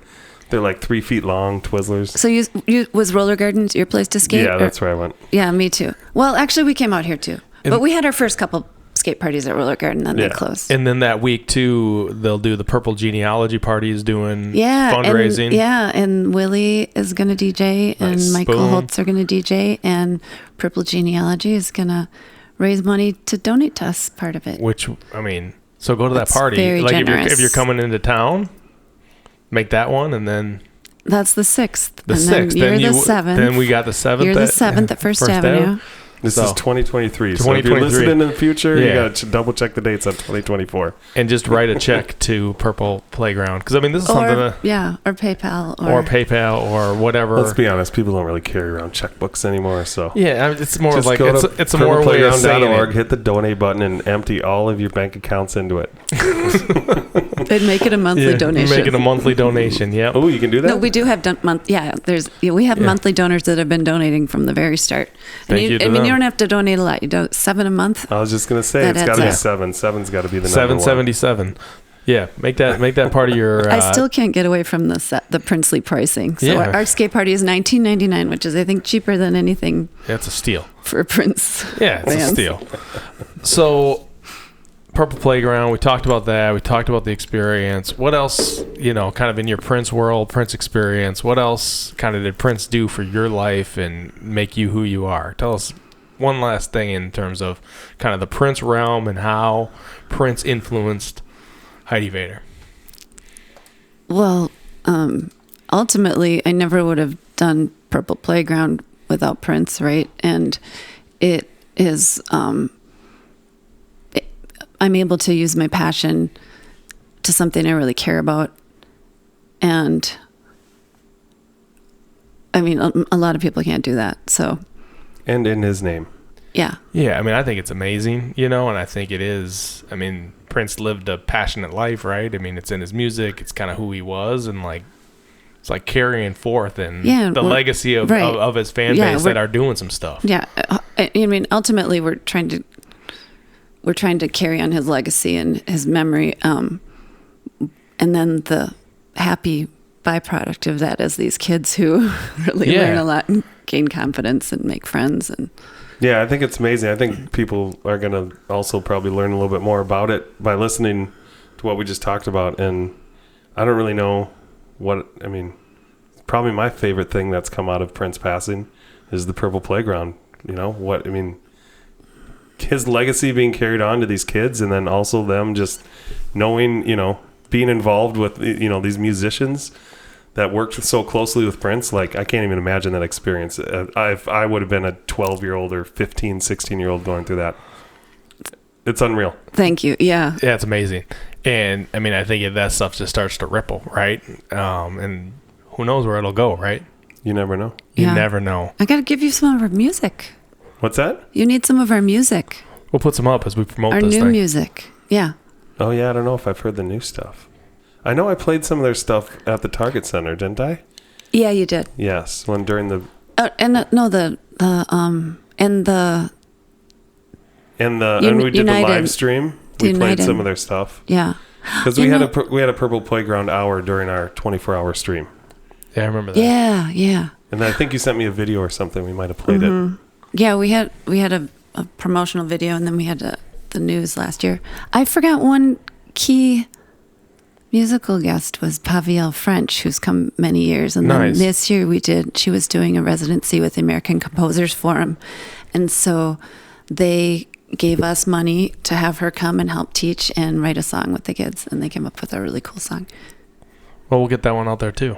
they're like 3 feet long Twizzlers. So you was Roller Gardens your place to skate? Yeah, that's where I went. Yeah, me too. Well, actually, we came out here, too. But we had our first couple skate parties at Roller Garden, then they closed. And then that week, too, they'll do the Purple Genealogy parties doing Yeah, fundraising. and Willie is going to DJ, and Nice. Michael Boom. Holtz are going to DJ, and Purple Genealogy is going to raise money to donate to us, part of it. Which, so go to that It's party. very Like generous. if you're coming into town, make that one, and then That's the 6th. the and 6th. Then you're the 7th. Then we got the 7th. You're the 7th at First Avenue. This So, is 2023. So if 2023. you're listening in the future, you Yeah. got to double check the dates on 2024. And just write a check to Purple Playground. Because, this is something Or PayPal. or PayPal or whatever. Let's be honest, people don't really carry around checkbooks anymore. So Yeah, it's more just like go it's a more way of saying purpleplayground.org, it. hit the donate button, and empty all of your bank accounts into it. They'd make it a monthly donation. Make it a monthly donation. Yeah. Oh, you can do that? No, we do have we have monthly donors that have been donating from the very start. And Thank you to you them. don't have to donate a lot. You do $7 a month. I was just going to say, That it's got to be adds up. 7. 7's got to be the number one. 777. Yeah, make that part of your. I still can't get away from the princely pricing. So Yeah. our skate party is $19.99, which is I think cheaper than anything That's a steal. for a Prince. Yeah, it's a fans. steal. So, Purple Playground, we talked about that. We talked about the experience. What else, kind of in your Prince world, Prince experience, what else kind of did Prince do for your life and make you who you are? Tell us one last thing in terms of kind of the Prince realm and how Prince influenced Heidi Vader. Well, ultimately, I never would have done Purple Playground without Prince, right? And it is, I'm able to use my passion to something I really care about And I mean, a lot of people can't do that. So, and in his name. Yeah. Yeah. I mean, I think it's amazing, and I think it is. I mean, Prince lived a passionate life, right? I mean, it's in his music. It's kind of who he was. And it's like carrying forth and the legacy of his fan base that are doing some stuff. Yeah. I mean, ultimately we're trying to carry on his legacy and his memory. And then the happy byproduct of that is these kids who really learn a lot and gain confidence and make friends. And yeah, I think it's amazing. I think people are going to also probably learn a little bit more about it by listening to what we just talked about. And I don't really know probably my favorite thing that's come out of Prince passing is the Purple Playground. His legacy being carried on to these kids, and then also them just knowing, being involved with, these musicians that worked so closely with Prince. Like, I can't even imagine that experience. If I would have been a 12-year-old or 15, 16-year-old going through that. It's unreal. Thank you. Yeah. Yeah, it's amazing. And, I mean, I think that stuff just starts to ripple, right? And who knows where it'll go, right? You never know. You never know. I got to give you some of our music. What's that? You need some of our music. We'll put some up as we promote our this new thing. music. Yeah. Oh, yeah. I don't know if I've heard the new stuff. I know I played some of their stuff at the Target Center, didn't I? Yeah, you did. Yes, during the... And we did the live stream. We played some of their stuff. Yeah. Because we had a Purple Playground hour during our 24-hour stream. Yeah, I remember that. Yeah, yeah. And I think you sent me a video or something. We might have played it. Yeah, we had a promotional video, and then we had the news last year. I forgot one key musical guest was Pavielle French, who's come many years. And then this year she was doing a residency with the American Composers Forum. And so they gave us money to have her come and help teach and write a song with the kids. And they came up with a really cool song. Well, we'll get that one out there too.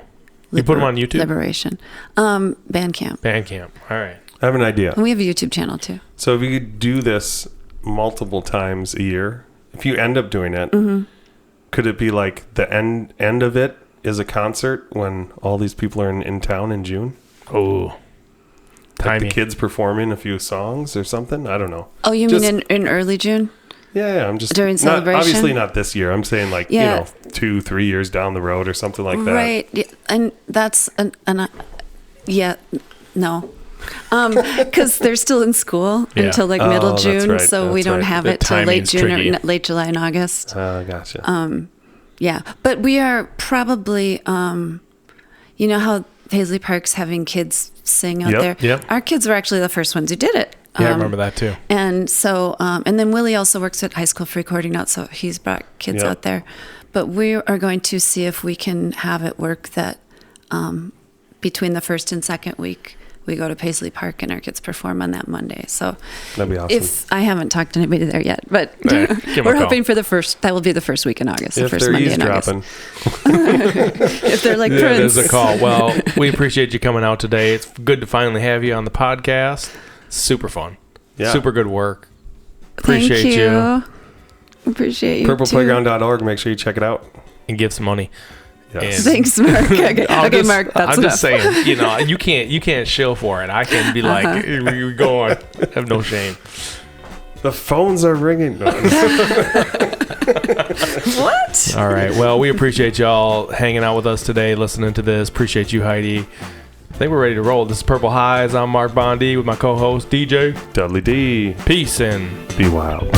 You put them on YouTube? Liberation. Bandcamp. All right. I have an idea. And we have a YouTube channel too. So if you could do this multiple times a year, if you end up doing it, could it be like the end of it is a concert when all these people are in town in June? Oh, like the kids performing a few songs or something? I don't know. Oh, you mean in early June? Yeah, I'm just during celebration. Obviously not this year. I'm saying 2-3 years down the road or something like that. Right, yeah, and that's no. Because they're still in school until middle June, right, so we don't have it till late June or late July and August. Gotcha. Yeah, but we are probably, you know how Paisley Park's having kids sing out there? Yep. Our kids were actually the first ones who did it. Yeah, I remember that too. And so, and then Willie also works at High School for Recording out, so he's brought kids out there. But we are going to see if we can have it work that between the first and second week, we go to Paisley Park and our kids perform on that Monday. So that'd be awesome. If I haven't talked to anybody there yet, but we're hoping for that will be the first week in August, the first Monday in August. If they're like Prince. There's a call. Well, we appreciate you coming out today. It's good to finally have you on the podcast. Super fun. Yeah. Super good work. Appreciate you. Appreciate you. PurplePlayground.org. Make sure you check it out. And give some money. Yes. Thanks, Mark. Okay, Mark, that's I'm just saying, you can't shill for it. I can be like, hey, where you going? Have no shame. The phones are ringing. What? All right. Well, we appreciate y'all hanging out with us today, listening to this. Appreciate you, Heidi. I think we're ready to roll. This is Purple Highs. I'm Mark Bondi with my co-host, DJ Dudley D. Peace and be wild.